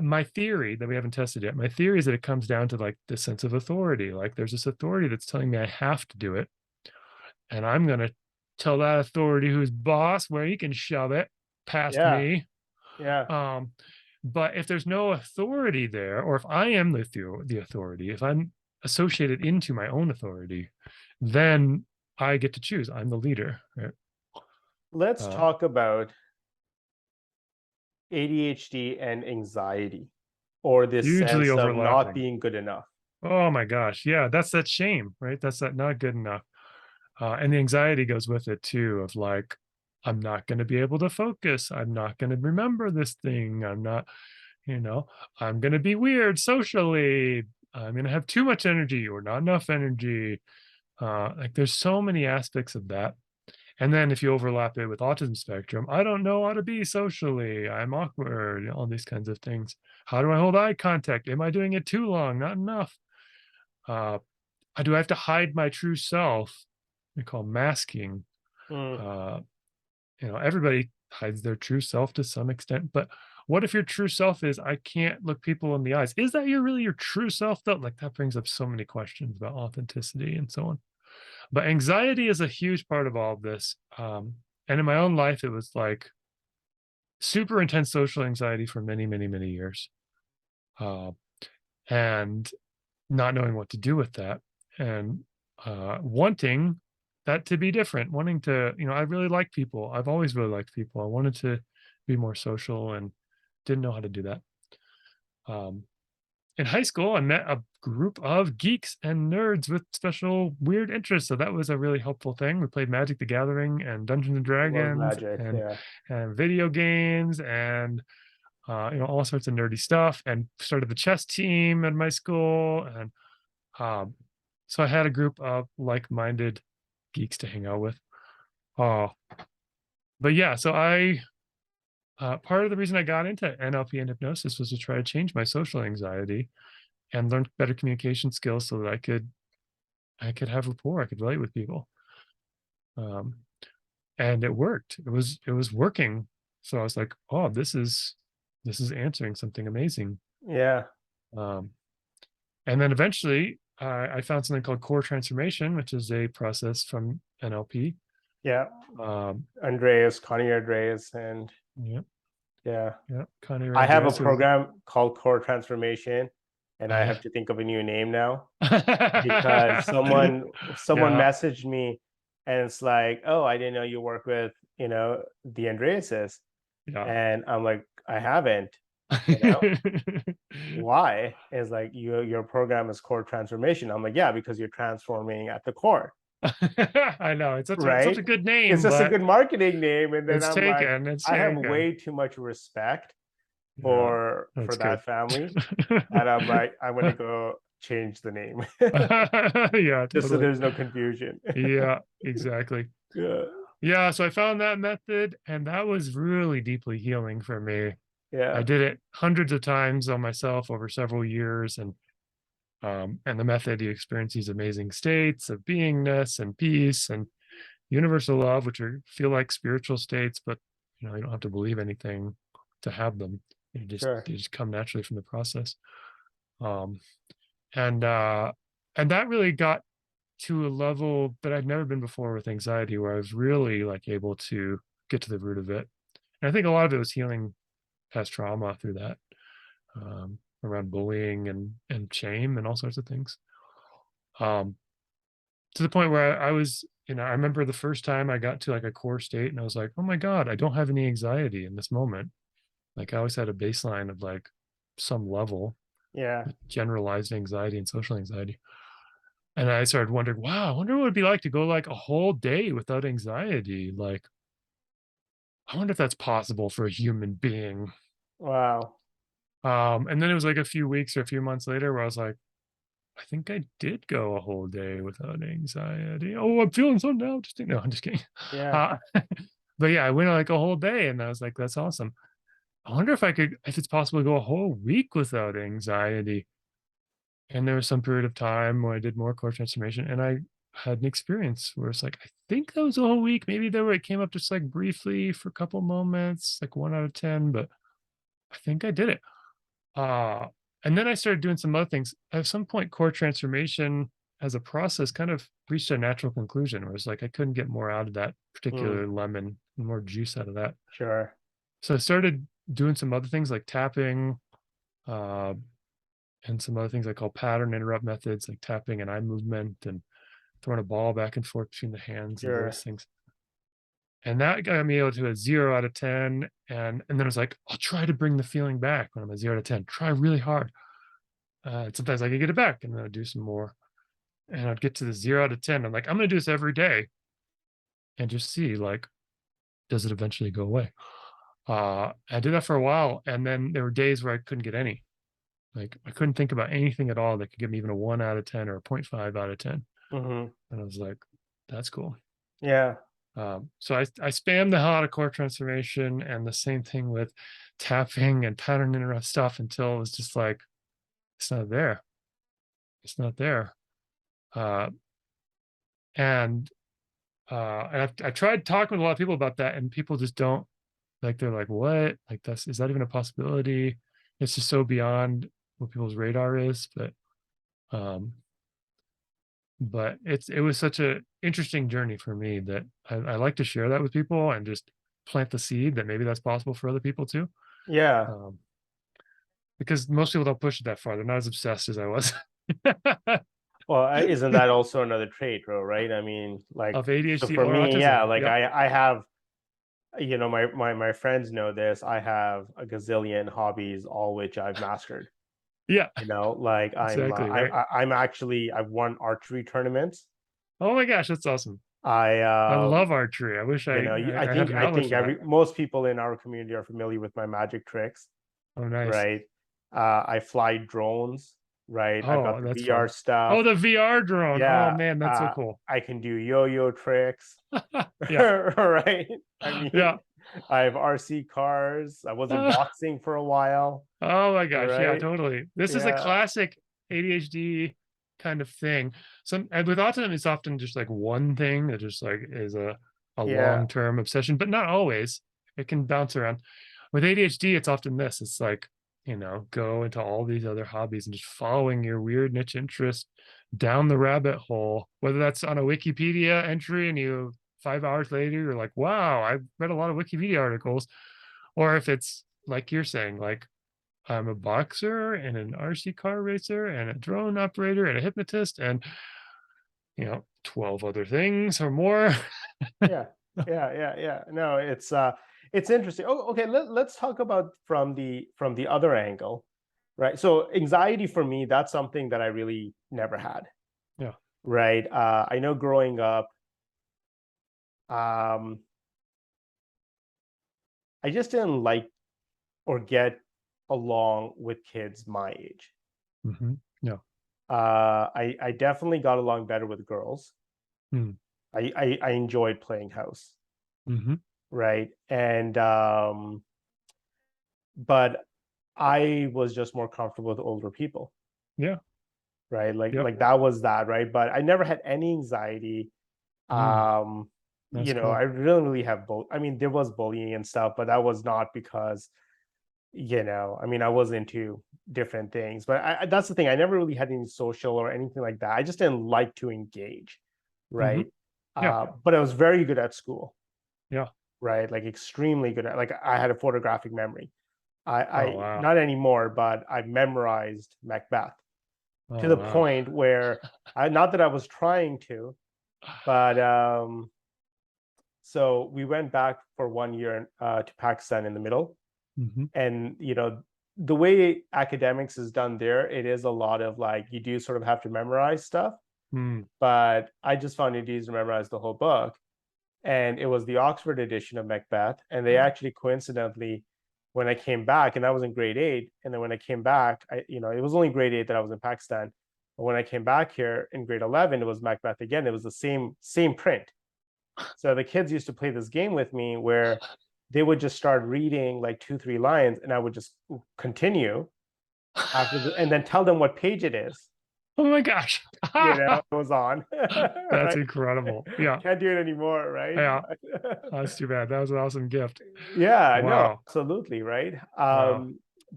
my theory that we haven't tested yet, my theory is that it comes down to like the sense of authority. Like there's this authority that's telling me I have to do it. And I'm going to tell that authority who's boss where he can shove it past yeah, me. yeah. Um, but if there's no authority there, or if I am the authority, if I'm associated into my own authority, then I get to choose. I'm the leader. Right? Let's Uh, talk about ADHD and anxiety, or this Hugely sense of not overlapping. being good enough. Oh my gosh. Yeah, that's that shame, right? That's that not good enough. And the anxiety goes with it too, of like, I'm not going to be able to focus. I'm not going to remember this thing. I'm not, you know, I'm going to be weird socially. I'm going to have too much energy or not enough energy. Like there's so many aspects of that. And then if you overlap it with autism spectrum, I don't know how to be socially. I'm awkward, all these kinds of things. How do I hold eye contact? Am I doing it too long? Not enough. Uh, do I have to hide my true self? We call masking. Mm, Uh, everybody hides their true self to some extent, but what if your true self is I can't look people in the eyes? Is that really your true self though? Like that brings up so many questions about authenticity and so on. But anxiety is a huge part of all of this. And in my own life, it was like super intense social anxiety for many, many, many years. Uh, and not knowing what to do with that and wanting that to be different, wanting to, I really like people. I've always really liked people. I wanted to be more social and didn't know how to do that. Um, in high school, I met a group of geeks and nerds with special weird interests. So that was a really helpful thing. We played Magic the Gathering and Dungeons and love Dragons magic. and Yeah. video games and all sorts of nerdy stuff, and started the chess team at my school. And so I had a group of like-minded geeks to hang out with. Uh, but yeah, so I part of the reason I got into NLP and hypnosis was to try to change my social anxiety and learn better communication skills so that I could have rapport, I could relate with people. Um, and it worked. It was working. So I was like, oh, this is answering something amazing. Yeah. Um, and then eventually I found something called core transformation, which is a process from NLP. Yeah. Um, Connie Andreas, and yeah, yeah. yeah, Connie I have a Andreas, who, program called Core Transformation, and oh I yeah, have to think of a new name now because someone yeah, messaged me and it's like, oh, I didn't know you work with, the Andreases. yeah. And I'm like, I haven't, you know. Why? Is like, your program is core transformation. I'm like, yeah, because you're transforming at the core, I know it's such a right? good It's name, just a but good marketing name. And then it's I'm like, taken. It's I have taken. way too much respect Yeah, for that's good. that family. And I'm like, I'm gonna go change the name Yeah, just so totally. there's no confusion. Yeah, exactly. Yeah. Yeah, so I found that method, and that was really deeply healing for me. I Yeah. did it hundreds of times on myself over several years, and the method, you experience these amazing states of beingness and peace and universal love, which are feel like spiritual states, but you don't have to believe anything to have them. Sure. They just come naturally from the process. Um, and that really got to a level that I'd never been before with anxiety, where I was really like able to get to the root of it. And I think a lot of it was healing past trauma through that, around bullying and shame and all sorts of things. Um, to the point where I was, I remember the first time I got to like a core state, and I was like, oh my God, I don't have any anxiety in this moment. Like I always had a baseline of like some level, Yeah. generalized anxiety and social anxiety. And I started wondering, wow, I wonder what it'd be like to go like a whole day without anxiety. Like, I wonder if that's possible for a human being. Wow. And then it was like a few weeks or a few months later where I was like, I think I did go a whole day without anxiety. Oh, I'm feeling so now. Just no, I'm just kidding. Yeah. Uh, but yeah, I went like a whole day, and I was like, that's awesome. I wonder if it's possible to go a whole week without anxiety. And there was some period of time where I did more core transformation, and I had an experience where it's like, I think that was a whole week. Maybe there were, it came up just like briefly for a couple moments, like 1 out of 10, but I think I did it. Uh, and then I started doing some other things. At some point, core transformation as a process kind of reached a natural conclusion where it's like I couldn't get more out of that Mm, particular lemon, more juice out of that. sure. So I started doing some other things like tapping, uh, and some other things I call pattern interrupt methods, like tapping and eye movement and throwing a ball back and forth between the hands and Sure. various things. And that got me able to a 0 out of 10. And then I was like, I'll try to bring the feeling back when I'm a 0 to 10. Try really hard. Sometimes I could get it back, and then I'd do some more. And I'd get to the 0 out of 10. I'm like, I'm gonna do this every day and just see, like, does it eventually go away? I did that for a while, and then there were days where I couldn't get any. Like I couldn't think about anything at all that could give me even a 1 out of 10 or a 0.5 out of 10. Hmm. And I was like, that's cool. Yeah. So I spammed the hell out of core transformation, and the same thing with tapping and pattern interrupt stuff until it was just like, it's not there. It's not there. Uh, and I tried talking with a lot of people about that, and people just don't, like, they're like, what? Like, is that even a possibility? It's just so beyond what people's radar is. Um, but it was such a interesting journey for me that I like to share that with people and just plant the seed that maybe that's possible for other people too. Yeah. Um, because most people don't push it that far. They're not as obsessed as I was Well, isn't that also another trait, though, right? I mean, like, of so ADHD for or me, yeah, autism. like Yep. I have, my friends know this. I have a gazillion hobbies, all which I've mastered. Yeah, Like exactly. Right. I've won archery tournaments. Oh my gosh, that's awesome. I I love archery. I wish I I had think an outlet for that. every most people in our community are familiar with my magic tricks, Oh, nice. right? I fly drones, right? I've got Oh, the that's VR fun. Oh, stuff. the VR drone. Oh Yeah, man, that's so cool. I can do yo-yo tricks, Yeah. right? I mean, Yeah. I have RC cars. I was in boxing for a while, Oh my gosh, yeah, right? totally. This is a Yeah, classic ADHD kind of thing. And with autism, it's often just like one thing that just like is a yeah, long-term obsession, but not always. It can bounce around. With ADHD, it's often this. It's like, go into all these other hobbies and just following your weird niche interest down the rabbit hole, whether that's on a Wikipedia entry and 5 hours later, you're like, wow, I read a lot of Wikipedia articles. Or if it's like you're saying, like, I'm a boxer and an RC car racer and a drone operator and a hypnotist and 12 other things or more. yeah, yeah. No, it's interesting. Oh, okay. Let's talk about from the other angle, right? So anxiety for me, that's something that I really never had, Yeah. right? I know growing up, um, I just didn't like or get along with kids my age. Hmm. Yeah. I definitely got along better with girls. Mm. I enjoyed playing house, Hmm. right? And but I was just more comfortable with older people, Yeah. right? Yep. Like that was that, right? But I never had any anxiety. Mm. Um, That's I cool. really have both. I mean, there was bullying and stuff, but that was not because, I mean, I was into different things. But that's the thing. I never really had any social or anything like that. I just didn't like to engage, Hmm. right? Yeah. But I was very good at school, Yeah. right? Like extremely good at, like I had a photographic memory. Oh I wow. not anymore, but I memorized Macbeth to Oh the wow. point where not that I was trying to, but so we went back for 1 year to Pakistan in the middle, Hmm. and the way academics is done there, it is a lot of like you do sort of have to memorize stuff, Mm. but I just found it easy to memorize the whole book. And it was the Oxford edition of Macbeth. And they actually coincidentally, when I came back, and that was in grade 8, and then when I came back, it was only grade 8 that I was in Pakistan. But when I came back here in grade 11, it was Macbeth again. It was the same print. So the kids used to play this game with me where they would just start reading like 2, 3 lines, and I would just continue and then tell them what page it is. Oh my gosh. It was on. That's Right? incredible. Yeah. Can't do it anymore, right? Yeah. That's too bad. That was an awesome gift. Yeah, no, Wow. absolutely, right? Wow.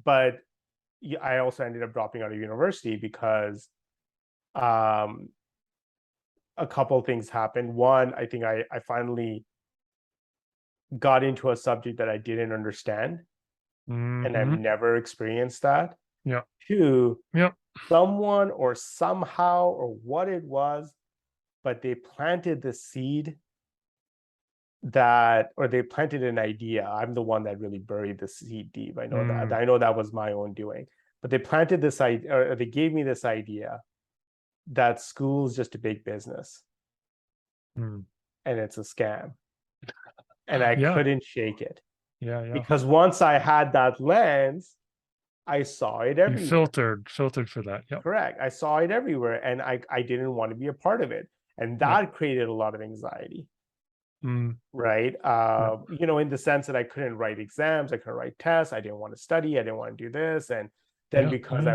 But I also ended up dropping out of university because um, a couple of things happened. One, I think I finally got into a subject that I didn't understand, and I've Hmm. never experienced that. Yeah. Two, Yep. someone or somehow or what it was, but they planted the seed or they planted an idea. I'm the one that really buried the seed deep. I know that. Mm. I know that was my own doing. But they planted this idea, or they gave me this idea that school's just a big business Mm. and it's a scam. And I Yeah. couldn't shake it Yeah. Yeah. because once I had that lens, I saw it You everywhere. filtered for that. Yep. Correct. I saw it everywhere and I didn't want to be a part of it. And Yep. that created a lot of anxiety. Mm. Right. Yep. In the sense that I couldn't write exams, I couldn't write tests, I didn't want to study, I didn't want to do this. And then Yeah. because Yeah.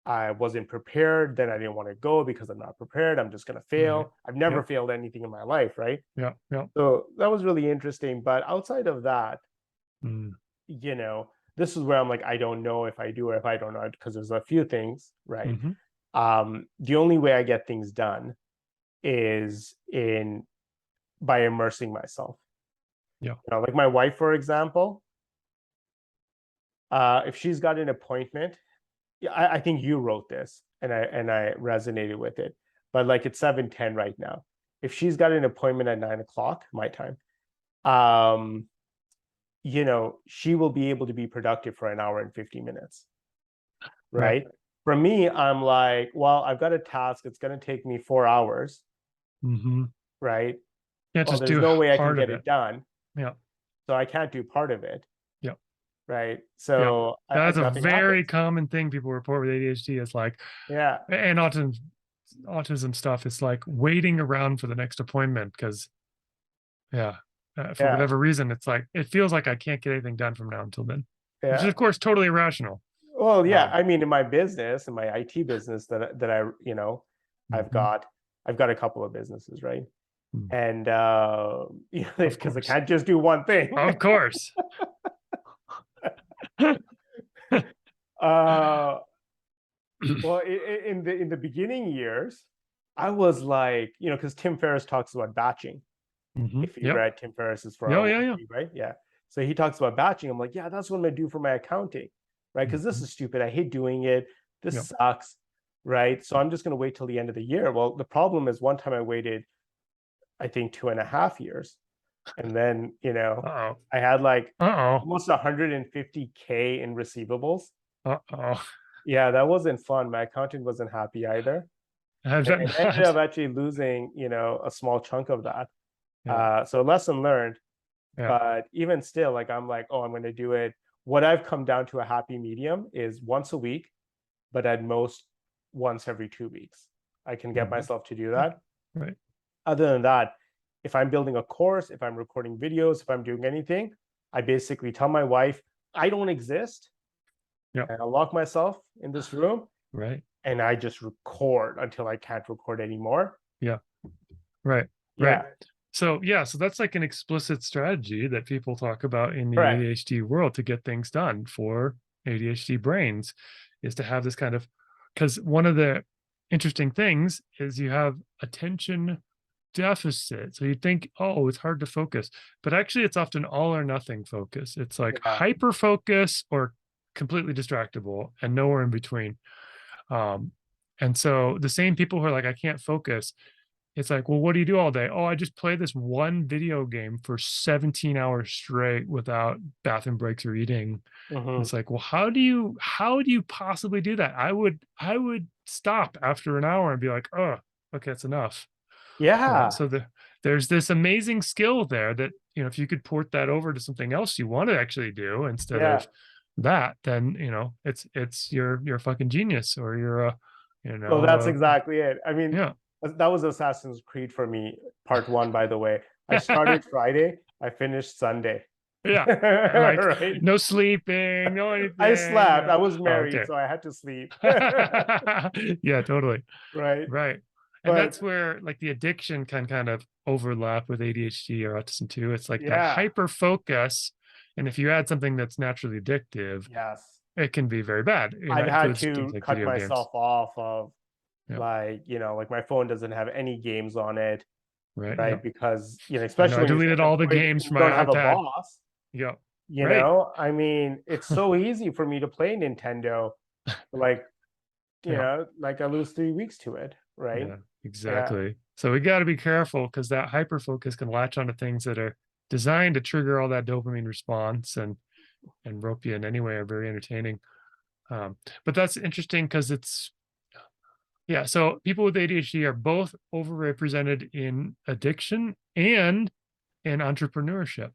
I wasn't prepared, then I didn't want to go because I'm not prepared. I'm just gonna Right. fail. I've never Yep. failed anything in my life, right? Yep. Yep. So that was really interesting. But outside of that, Mm. you know, this is where I'm like, I don't know if I do or if I don't know, because there's a few things, right? Hmm. The only way I get things done is in by immersing myself. Yeah. Like my wife, for example, if she's got an appointment, yeah, I think you wrote this and I resonated with it. But like it's 7:10 right now. If she's got an appointment at 9 o'clock, my time, um, she will be able to be productive for an hour and 50 minutes, Right. right? For me, I'm like, well, I've got a task. It's going to take me 4 hours, Hmm. right? Can't Well, just there's do no way I can part of get it. it done. Yeah. So I can't do part of it, Yep. right? Yep. So That's a nothing very happens. common thing people report with ADHD. It's like, Yeah. and autism stuff. It's like waiting around for the next appointment because, yeah, for Yeah. whatever reason, it's like it feels like I can't get anything done from now until then, which is Yeah. of course totally irrational. Well, yeah. Um, I mean, in my business, in my IT business that I, I've mhm. got, I've got a couple of businesses, right? Mm. And Of because I course, can't just do one thing. of course. uh, well, in the beginning years, I was like, because Tim Ferriss talks about batching. If you Yep. read Tim Ferriss's Yeah. Yeah. Yeah. 4-Hour Workweek, right? Yeah. So he talks about batching. I'm like, yeah, that's what I'm gonna do for my accounting, right? Because this Mhm. is stupid. I hate doing it. This Yep. sucks, right? So I'm just gonna wait till the end of the year. Well, the problem is one time I waited, I think 2.5 years, and then Uh-oh. I had like Uh-oh. almost 150K in receivables. Uh-oh. Yeah, that wasn't fun. My accountant wasn't happy either, I've and done I ended up that. actually losing, a small chunk of that. Yeah. So lesson learned. Yeah. But even still, like I'm like, oh, I'm going to do it. What I've come down to a happy medium is once a week, but at most once every 2 weeks. I can get Mhm. myself to do that. Right. Other than that, if I'm building a course, if I'm recording videos, if I'm doing anything, I basically tell my wife, I don't exist. Yeah. And I lock myself in this room Right. and I just record until I can't record anymore. Yeah. Right. Right. Yeah, So yeah, so that's like an explicit strategy that people talk about in the correct. ADHD world to get things done for ADHD brains, is to have this kind of, because one of the interesting things is you have attention deficit. So you think, oh, it's hard to focus, but actually it's often all or nothing focus. It's like Yeah. hyper focus or completely distractible and nowhere in between. Um, and so the same people who are like, I can't focus, it's like, well, what do you do all day? Oh, I just play this one video game for 17 hours straight without bathroom breaks or eating. And Hmm. it's like, well, how do you possibly do that? I would stop after an hour and be like, oh, okay, that's enough. Right. Yeah. So there's this amazing skill there that, if you could port that over to something else you want to actually do instead Yeah. of that, then it's you're a fucking genius, or you're a, Well, that's exactly it. I mean, yeah. that was Assassin's Creed for me, part one, by the way. I started Friday, I finished Sunday. Yeah. Like Right? no sleeping, no I anything. slept. I was Oh, married, okay. so I had to sleep. Yeah, totally. Right? Right. And But that's where like the addiction can kind of overlap with ADHD or autism too. It's like that yeah, hyper focus. And if you add something that's naturally addictive, yes. it can be very bad. I've That had includes things to like cut video games. myself off of, Yeah. like, like my phone doesn't have any games on it, Right. Yeah. right? Because, I know. especially I when you're deleted all the self-employed games and you from my don't have a iPad. boss, Yeah. Right. I mean, it's so easy for me to play Nintendo. Like, Yeah. like I lose 3 weeks to it, right? Yeah, Yeah. exactly. So we got to be careful, because that hyper focus can latch onto things that are designed to trigger all that dopamine response and rope you in anyway, are very entertaining. But that's interesting because it's, yeah. So people with ADHD are both overrepresented in addiction and in entrepreneurship.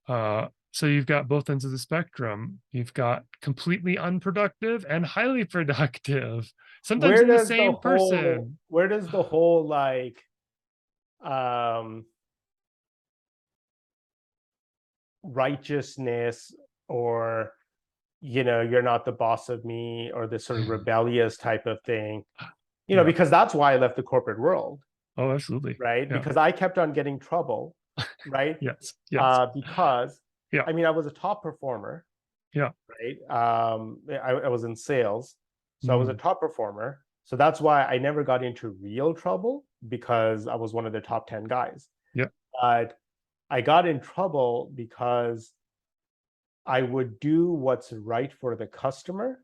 So you've got both ends of the spectrum. You've got completely unproductive and highly productive, sometimes Where in the does the same whole person. where does the whole like um righteousness, or you're not the boss of me, or this sort of rebellious type of thing, Yeah. because that's why I left the corporate world, Oh, absolutely. right? Yeah. Because I kept on getting trouble, right? Yes. Yes. Because Yeah. I mean, I was a top performer, Yeah. right? I was in sales, so I was a Mm, top performer. So that's why I never got into real trouble, because I was one of the top 10 guys. yeah. But I got in trouble because I would do what's right for the customer,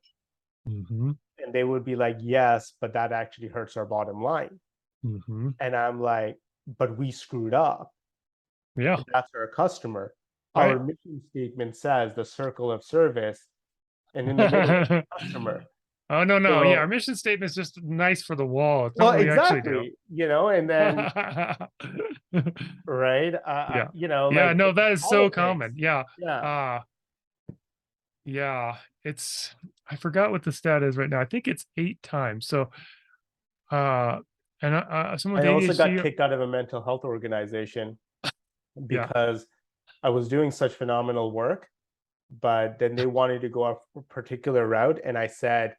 Mhm. and they would be like, yes, but that actually hurts our bottom line. Mhm. And I'm like, but we screwed up. Yeah. That's our customer. Our Right. mission statement says the circle of service, and in the middle is the customer. Oh, no, no. Yeah, our So, mission statement is just nice for the wall. It's not well, what we actually do. exactly, and then, right, Yeah. Yeah, like no, in that is so politics, common. Yeah. yeah. Uh, yeah, it's, I forgot what the stat is right now. I think it's 8 times. So, uh, and someone I with also got ADHD, kicked out of a mental health organization yeah. because I was doing such phenomenal work, but then they wanted to go a particular route. And I said,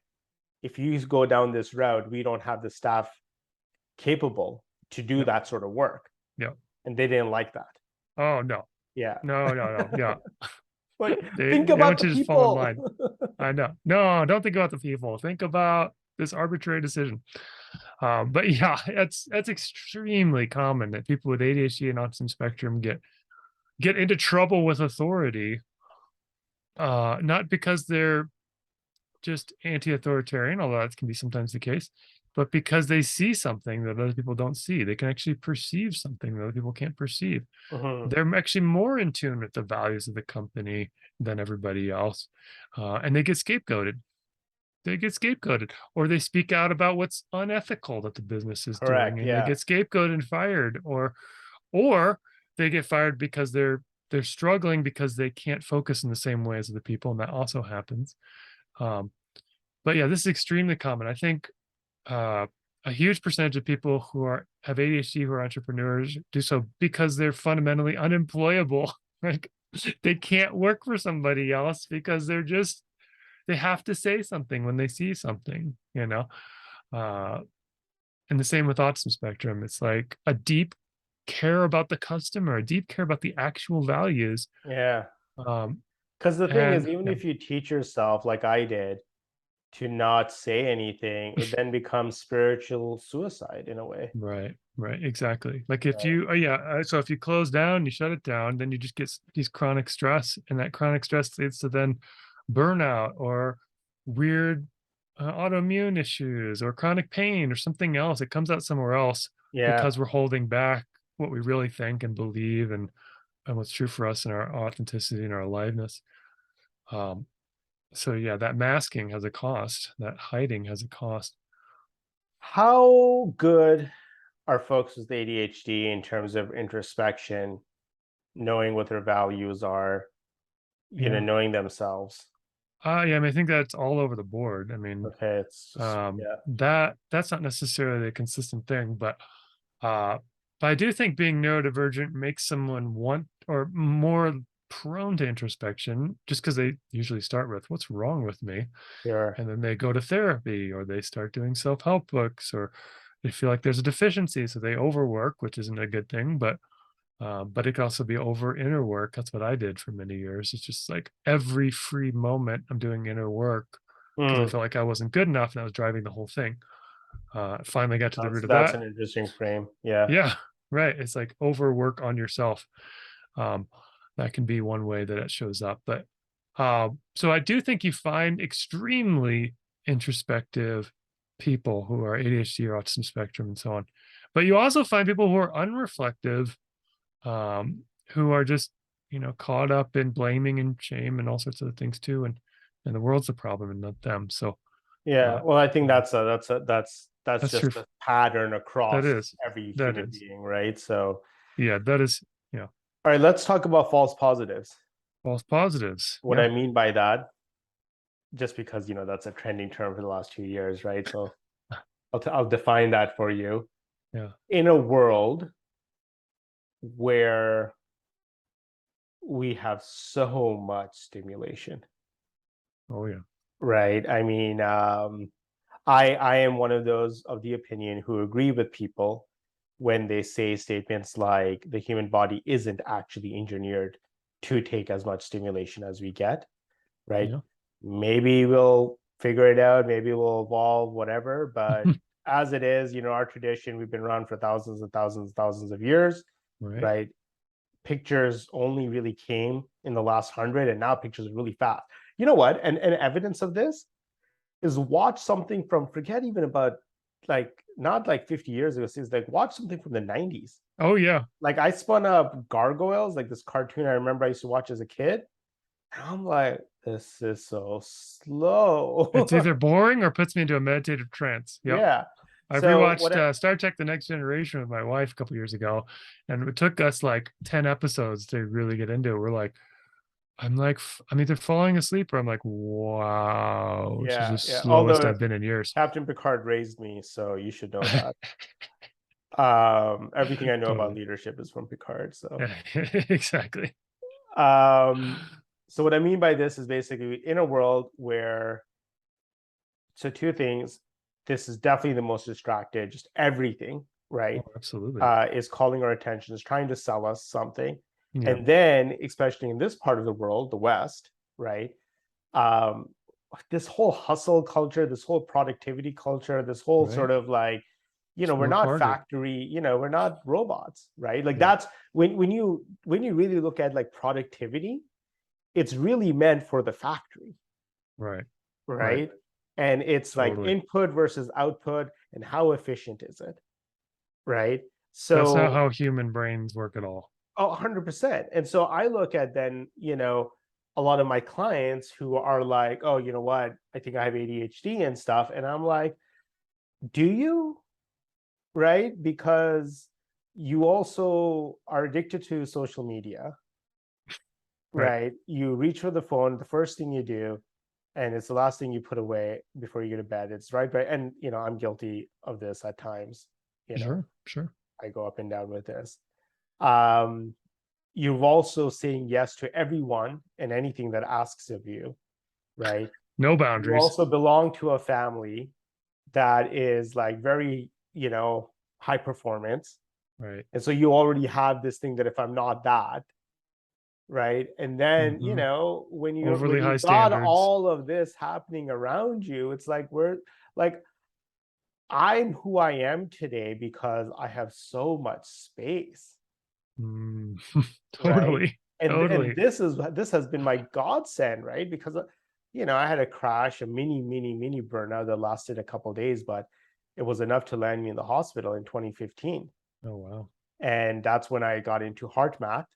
if you go down this route, we don't have the staff capable to do Yeah. that sort of work. Yeah. And they didn't like that. Oh, no. Yeah. No, no, no. Yeah. Like, They think they about want the you to just fall in people. line. I know. No, don't think about the people. Think about this arbitrary decision. But yeah, that's extremely common that people with ADHD and autism spectrum get into trouble with authority, not because they're just anti-authoritarian, although that can be sometimes the case, but because they see something that other people don't see. They can actually perceive something that other people can't perceive. Mhm. They're actually more in tune with the values of the company than everybody else, and they get scapegoated. They get scapegoated, or they speak out about what's unethical that the business is doing, Correct. and they Yeah. get scapegoated and fired, or they get fired because they're struggling because they can't focus in the same way as other people, and that also happens. Um, But yeah, this is extremely common. I think a huge percentage of people who have ADHD who are entrepreneurs do so because they're fundamentally unemployable. Like they can't work for somebody else because they have to say something when they see something, you know. Uh, and the same with autism spectrum. It's like a deep care about the customer, a deep care about the actual values. Yeah. Um, Because the thing is, and even yeah, if you teach yourself, like I did, to not say anything, it then becomes spiritual suicide in a way. right, right, exactly. Like if Right. you, yeah, so if you close down, you shut it down, then you just get these chronic stress, and that chronic stress leads to then burnout or weird autoimmune issues or chronic pain or something else. It comes out somewhere else Yeah. because we're holding back what we really think and believe and what's true for us and our authenticity and our aliveness. Um, so yeah, that masking has a cost. That hiding has a cost. How good are folks with ADHD in terms of introspection, knowing what their values are, Yeah. knowing themselves? Yeah, I mean, I think that's all over the board. I mean, Okay, it's just yeah. that's not necessarily a consistent thing, uh, but I do think being neurodivergent makes someone want or more prone to introspection just because they usually start with what's wrong with me, Sure. and then they go to therapy or they start doing self-help books or they feel like there's a deficiency, so they overwork, which isn't a good thing, but it could also be over inner work. That's what I did for many years. It's just like every free moment I'm doing inner work because I Mm, felt like I wasn't good enough and I was driving the whole thing. Finally got to the root of that's that. an interesting frame. Yeah. Yeah, right. It's like overwork on yourself. Um, that can be one way that it shows up. But so I do think you find extremely introspective people who are ADHD or autism spectrum and so on. But you also find people who are unreflective, who are just caught up in blaming and shame and all sorts of things too, and the world's the problem and not them. So Yeah. uh Well, I think yeah, that's that's true. just a pattern That across is, every that human is, being, right? So, yeah, that is, yeah. all right, let's talk about false positives. False positives, What yeah, I mean by that, just because that's a trending term for the last 2 years, right? So I'll define that for you. yeah, In a world where we have so much stimulation, oh yeah, right? I mean, I am one of those of the opinion who agree with people when they say statements like the human body isn't actually engineered to take as much stimulation as we get, right? yeah. Maybe we'll figure it out, maybe we'll evolve, whatever. But as it is, our tradition, we've been around for thousands and thousands and thousands of years, Right, right? Pictures only really came in the last 100, and now pictures are really fast. You know what? And evidence of this is watch something from, forget even about, like, not like 50 years ago, it's like watch something from the 90s. oh yeah. Like I spun up Gargoyles, like this cartoon I remember I used to watch as a kid. And I'm like, this is so It's slow. either boring or puts me into a meditative trance. Yep. Yeah. I So rewatched Star Trek: The Next Generation with my wife a couple years ago, and it took us like 10 episodes to really get into it. We're like, I'm either falling asleep or I'm like, wow, this is the yeah. slowest Although I've been in years. Captain Picard raised me, so you should know that. Everything I know about Totally. leadership is from Picard. So Yeah, exactly. um so what I mean by this is basically in a world where, so two things, this is definitely the most distracted, just everything, Oh, right? absolutely. Is calling our attention, is trying to sell us something. Yeah, And then, especially in this part of the world, the West, right? Um, this whole hustle culture, this whole productivity culture, this whole right. sort of like, Just we're work not harder. factory, we're not robots, right? Like Yeah, that's when you really look at like productivity, it's really meant for the factory, right, right. right? And it's like Totally. input versus output, and how efficient is it, right? That's not So, how human brains work at all. oh, 100%. And so I look at then, a lot of my clients who are like, oh, you know what? I think I have ADHD and stuff. And I'm like, do you? Right? Because you also are addicted to social media, Right. right? You reach for the phone, the first thing you do, and it's the last thing you put away before you go to bed. It's right, but and I'm guilty of this at times. You know, Sure, sure. I go up and down with this. Um, you're also saying yes to everyone and anything that asks of you, right? No You boundaries. also belong to a family that is like very, high performance. Right. And so you already have this thing that if I'm not that, right? And then, Hmm. when Overly high you've got standards. all of this happening around you, it's like we're like I'm who I am today because I have so much space, Mm, right? totally, And totally. this has been my godsend, right? Because I had a crash, a mini burnout that lasted a couple of days, but it was enough to land me in the hospital in 2015. Oh, wow. And that's when I got into heart math,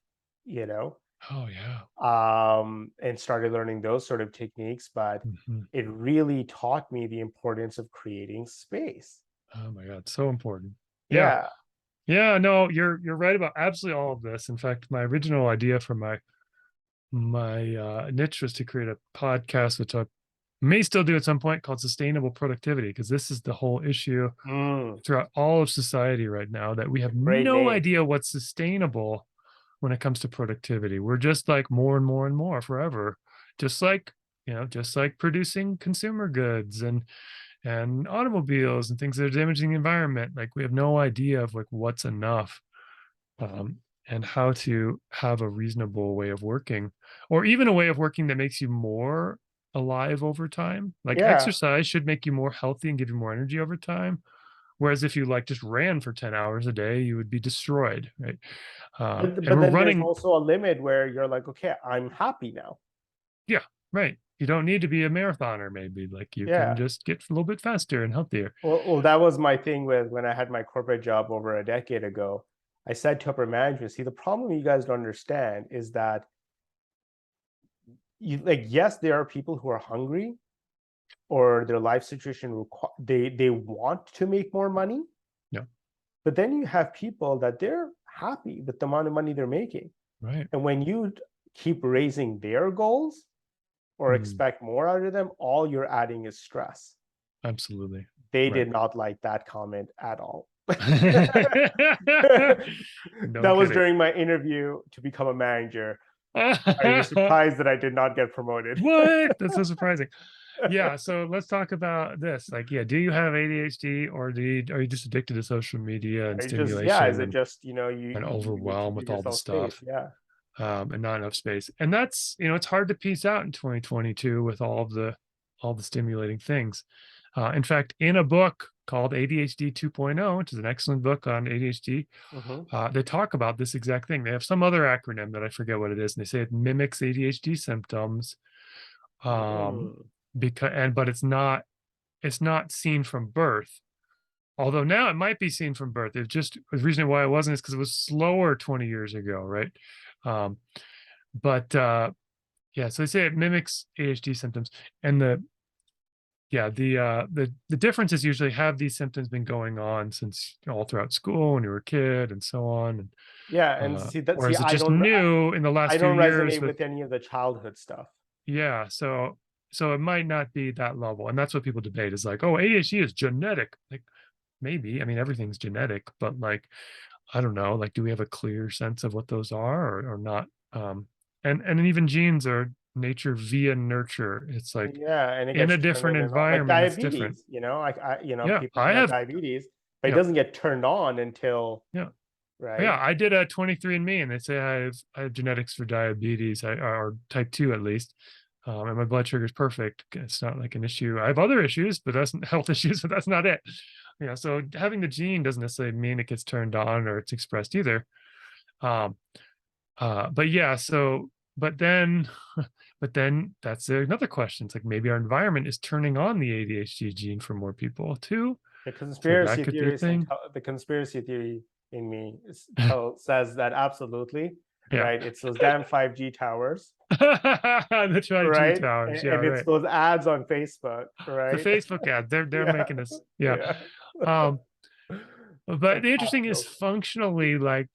you know, Oh, yeah. and started learning those sort of techniques. But Hmm. it really taught me the importance of creating space. Oh my God, so important. Yeah. Yeah. Yeah, no, you're right about absolutely all of this. In fact, my original idea for my niche was to create a podcast, which I may still do at some point, called Sustainable Productivity, because this is the whole issue Mm, throughout all of society right now, that we have great no name. idea what's sustainable when it comes to productivity. We're just like more and more and more forever, just like just like producing consumer goods and automobiles and things that are damaging the environment. Like we have no idea of like what's enough, um, and how to have a reasonable way of working, or even a way of working that makes you more alive over time. Like Yeah. exercise should make you more healthy and give you more energy over time. Whereas if you like just ran for 10 hours a day, you would be destroyed, right? And But we're then there's running. also a limit where you're like, okay, I'm happy now. Yeah, right. You don't need to be a marathoner, maybe. Like you can Yeah. just get a little bit faster and healthier. Well, that was my thing with when I had my corporate job over a decade ago. I said to upper management, see, the problem you guys don't understand is that yes, there are people who are hungry or their life situation they want to make more money, Yeah, but then you have people that they're happy with the amount of money they're making. right. And when you keep raising their goals or Mm, expect more out of them, all you're adding is stress. absolutely. They Right. did not like that comment at all. No That was kidding. during my interview to become a manager. Are you surprised that I did not get promoted? What? That's so surprising. Yeah, so let's talk about this. Like, yeah, do you have ADHD, or are you just addicted to social media and I just, yeah, is stimulation it just, and you need to overwhelmed give with all the yourself space? stuff, Yeah. and not enough space? And that's, it's hard to piece out in 2022 with all the stimulating things. In fact, in a book called ADHD 2.0, which is an excellent book on ADHD, Hmm. they talk about this exact thing. They have some other acronym that I forget what it is, and they say it mimics ADHD symptoms, um, Mm. but it's not seen from birth. Although now it might be seen from birth. The reason why it wasn't is because it was slower 20 years ago, right? Um, but yeah, so they say it mimics ADHD symptoms, and the difference is usually, have these symptoms been going on since all throughout school when you were a kid and so on, and Yeah, and or is it just new in the I last few don't years resonate with? with any of the childhood stuff. Yeah, so it might not be that level, and that's what people debate, is like, oh, ADHD is genetic. Like, maybe, I mean, everything's genetic, but like, I don't know, like, do we have a clear sense of what those are, or not? And even genes are nature via nurture. It's like Yeah, and it in gets a turned different in and on, like environment, it's different. diabetes. Yeah, People I can have have. diabetes, but it Yeah, doesn't get turned on until, yeah. right. Yeah, I did a 23andMe, and they say I have genetics for diabetes, or type 2 at least. And my blood sugar is perfect. It's not like an issue. I have other issues, but that's health issues, but that's not it. So having the gene doesn't necessarily mean it gets turned on or it's expressed either. Um, but yeah, but then, but then that's another question. It's like maybe our environment is turning on the ADHD gene for more people too. The So that conspiracy could be a theories thing. the conspiracy theory in me says that absolutely, Yeah. right. It's those damn 5G towers, The 5G right, towers. Yeah, and it's right. those ads on Facebook, The right. Facebook ad, they're Yeah, making us, yeah. yeah. Um, It's but like the pop interesting is, filter. functionally, like,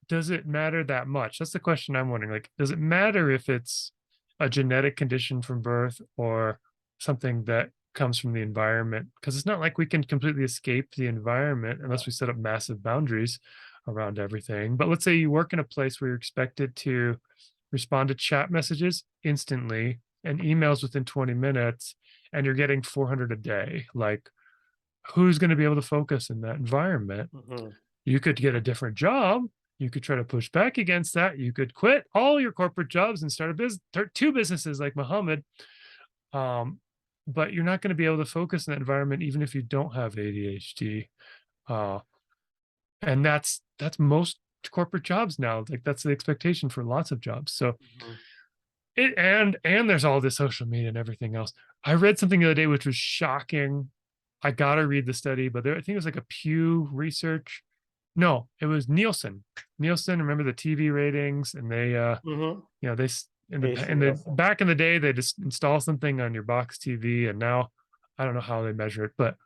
does it matter that much? That's the question I'm wondering. Like, does it matter if it's a genetic condition from birth, or something that comes from the environment, because it's not like we can completely escape the environment unless we set up massive boundaries around everything. But let's say you work in a place where you're expected to respond to chat messages instantly and emails within 20 minutes, and you're getting 400 a day. Like, who's going to be able to focus in that environment? Mhm. You could get a different job. You could try to push back against that. You could quit all your corporate jobs and start a business, start two businesses like Muhammad. Um, but you're not going to be able to focus in that environment even if you don't have ADHD. Uh, and that's most corporate jobs now. Like, that's the expectation for lots of jobs. So Mhm. it, and there's all this social media and everything else. I read something the other day which was shocking. I gotta read the study, but there, I think it was like a Pew Research. No, it was Nielsen. Nielsen, remember the TV ratings, and they Mhm. they Jason in the Nielsen. back in the day they just install something on your box TV, and now I don't know how they measure it, but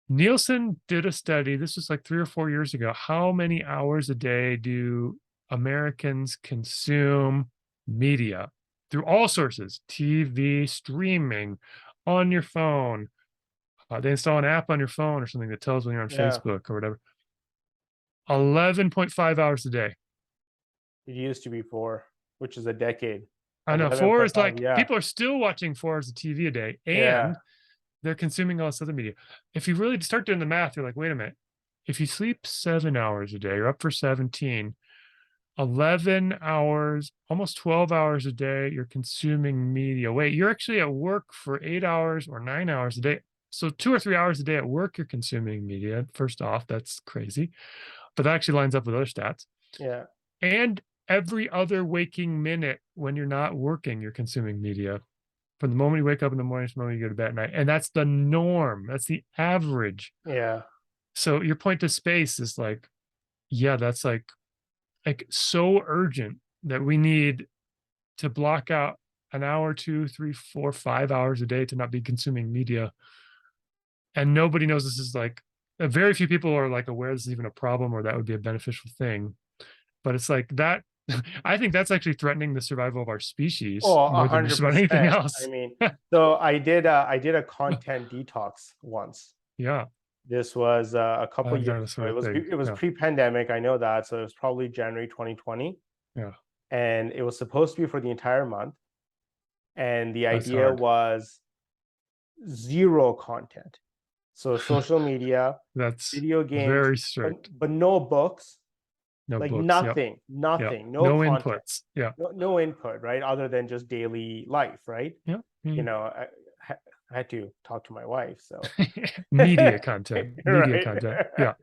Nielsen did a study. This was like 3 or 4 years ago. How many hours a day do Americans consume media through all sources, TV, streaming, on your phone? They install an app on your phone or something that tells when you're on Yeah. Facebook or whatever. 11.5 hours a day. It used to be 4, which is a decade. I know 4 is 11.5, like yeah. people are still watching 4 hours of TV a day, Yeah. and they're consuming all this other media. If you really start doing the math, you're like, wait a minute. If you sleep 7 hours a day, you're up for 17, 11 hours, almost 12 hours a day, you're consuming media. Wait, you're actually at work for 8 hours or 9 hours a day. So 2 or 3 hours a day at work, you're consuming media. First off, that's crazy. But that actually lines up with other stats. Yeah. And every other waking minute when you're not working, you're consuming media. From the moment you wake up in the morning to the moment you go to bed at night. And that's the norm. That's the average. Yeah. So your point to space is like, yeah, that's like so urgent that we need to block out an hour, 2, 3, 4, 5 hours a day to not be consuming media. And nobody knows this is like, very few people are like aware this is even a problem or that would be a beneficial thing. But it's like that. I think that's actually threatening the survival of our species Oh, more than just about anything 100%. I else. mean, so I did a content detox once. Yeah, This was a couple I've years done a sort ago. It of was thing. it was Yeah, pre-pandemic. I know that. So it was probably January 2020, yeah, and it was supposed to be for the entire month. And the that's idea hard. was zero content. So social media, That's video games, very but strict. but no books, No like books. Yep. nothing, Yeah. nothing, no No content, inputs. Yeah. no input, right? Other than just daily life, right? Yeah. You Mm. know, I had to talk to my wife, so Media content. Media right. content. Yeah.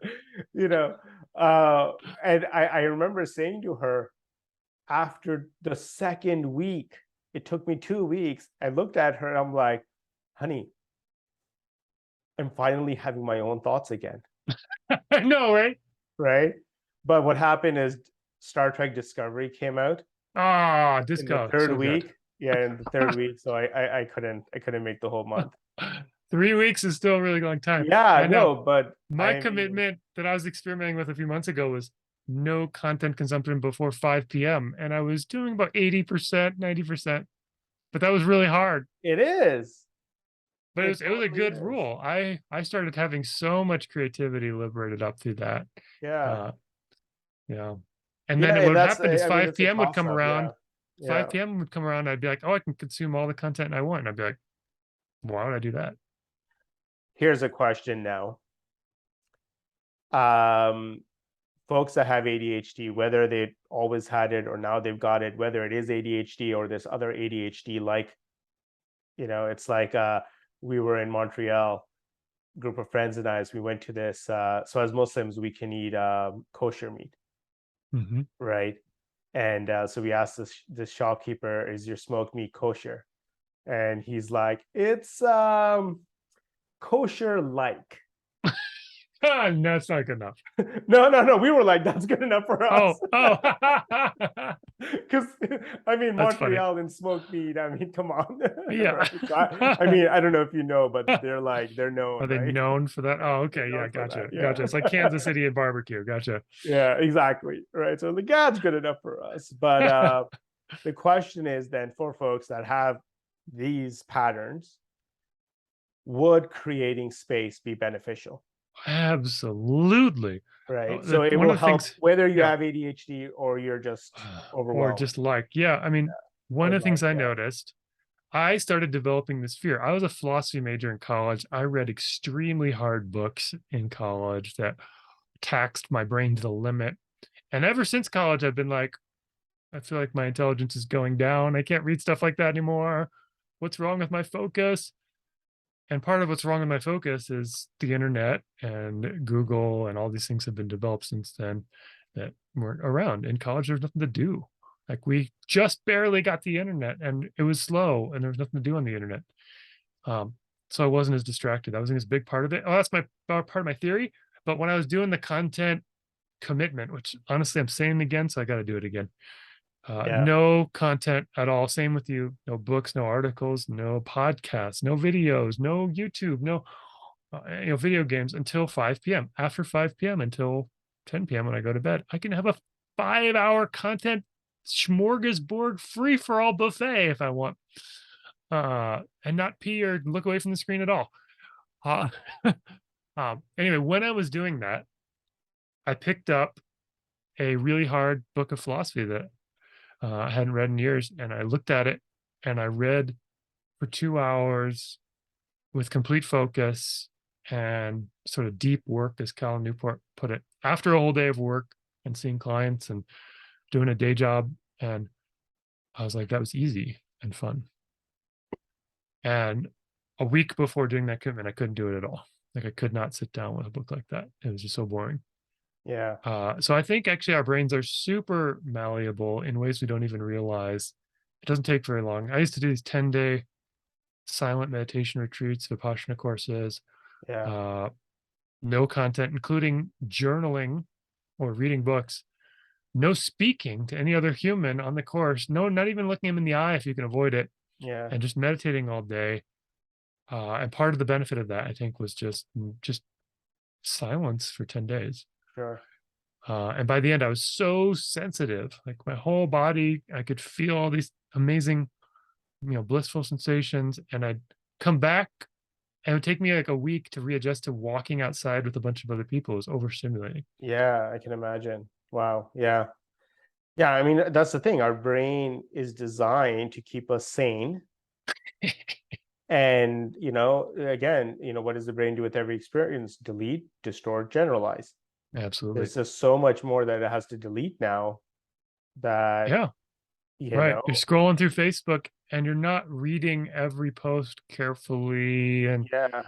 You know, uh, and I remember saying to her after the second week, it took me 2 weeks. I looked at her and I'm like, honey, I'm finally having my own thoughts again, I know, right? right? But what happened is Star Trek Discovery came out Ah, in the disco. third So good. week. Yeah, in the third week, so I couldn't make the whole month. 3 weeks is still a really long time. Yeah, I know. no, but My I mean, commitment that I was experimenting with a few months ago was no content consumption before 5 p.m. And I was doing about 80%, 90%. But that was really hard. it is. But It it was a totally good is. rule. I started having so much creativity liberated up through that. Yeah. Uh, yeah. And then Yeah, what and would that's happen is I mean, 5 it's a p.m. would come toss-up. Yeah. around. Yeah. 5 p.m. would come around. I'd be like, oh, I can consume all the content I want. And I'd be like, why would I do that? Here's a question now. Um, Folks that have ADHD, whether they always had it or now they've got it, whether it is ADHD or this other ADHD, like, it's like we were in Montreal, group of friends and I, as we went to this. So as Muslims, we can eat kosher meat, Hmm. right? And so we asked this shopkeeper, "Is your smoked meat kosher?" And he's like, "It's kosher like." No, it's not good enough. No. We were like, "That's good enough for us." Oh, oh, Because I mean, that's funny. Montreal and smoked meat. I mean, come on, Yeah. right? So I mean, I don't know if you know, but they're known, Are they right? known for that? Oh, They're okay. Yeah, known for gotcha. that. Gotcha. It's like Yeah. Kansas City and barbecue. Gotcha. Yeah, exactly. Right. So the yeah, it's good enough for us. But the question is then for folks that have these patterns, would creating space be beneficial? Absolutely. Right. So That it one will of the help things, whether you yeah, have ADHD or you're just or overwhelmed just like, yeah, I mean, one or of the things like, I yeah, noticed, I started developing this fear. I was a philosophy major in college. I read extremely hard books in college that taxed my brain to the limit. And ever since college, I've been like, I feel like my intelligence is going down. I can't read stuff like that anymore. What's wrong with my focus? And part of what's wrong with my focus is the internet and Google and all these things have been developed since then that weren't around. In college, there's nothing to do. Like we just barely got the internet and it was slow and there was nothing to do on the internet. Um, so I wasn't as distracted. That wasn't as big part of it. Oh, that's my part of my theory. But when I was doing the content commitment, which honestly I'm saying again, so I got to do it again. yeah, No content at all. Same with you. No books, no articles, no podcasts, no videos, no YouTube, no video games until 5 p.m. After 5 p.m. until 10 p.m. when I go to bed, I can have a 5 hour content smorgasbord free for all buffet if I want, and not pee or look away from the screen at all. Uh, anyway, when I was doing that, I picked up a really hard book of philosophy that I hadn't read in years, and I looked at it and I read for 2 hours with complete focus and sort of deep work, as Cal Newport put it, after a whole day of work and seeing clients and doing a day job. And I was like, that was easy and fun. And a week before doing that commitment, I couldn't do it at all. Like I could not sit down with a book like that. It was just so boring. yeah. So I think actually our brains are super malleable in ways we don't even realize. It doesn't take very long. I used to do these 10-day silent meditation retreats, Vipassana courses, Yeah. uh, no content, including journaling or reading books, no speaking to any other human on the course, no, not even looking him in the eye if you can avoid it, Yeah. and just meditating all day. And part of the benefit of that, I think, was just silence for 10 days. Sure. And by the end, I was so sensitive, like my whole body, I could feel all these amazing, blissful sensations. And I'd come back and it would take me like a week to readjust to walking outside with a bunch of other people. It was overstimulating. Yeah, I can imagine. Wow. Yeah. Yeah. I mean, that's the thing. Our brain is designed to keep us sane. And, again, what does the brain do with every experience? Delete, distort, generalize. Absolutely. There's just so much more that it has to delete now that, Yeah. you Right. know, You're scrolling through Facebook and you're not reading every post carefully. And yeah,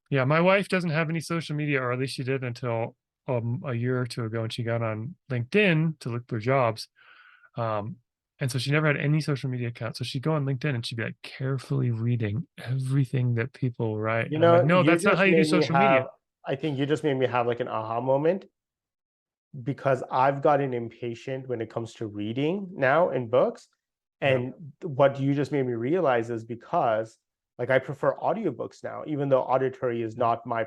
yeah, my wife doesn't have any social media, or at least she did until a year or two ago, and she got on LinkedIn to look for jobs. Um, and so she never had any social media account. So she'd go on LinkedIn and she'd be like carefully reading everything that people write. And I'm like, no, you that's not how just you do made me social media. have, I think you just made me have like an aha moment because I've gotten impatient when it comes to reading now in books. Yeah. And what you just made me realize is because like I prefer audiobooks now, even though auditory is Yeah. not my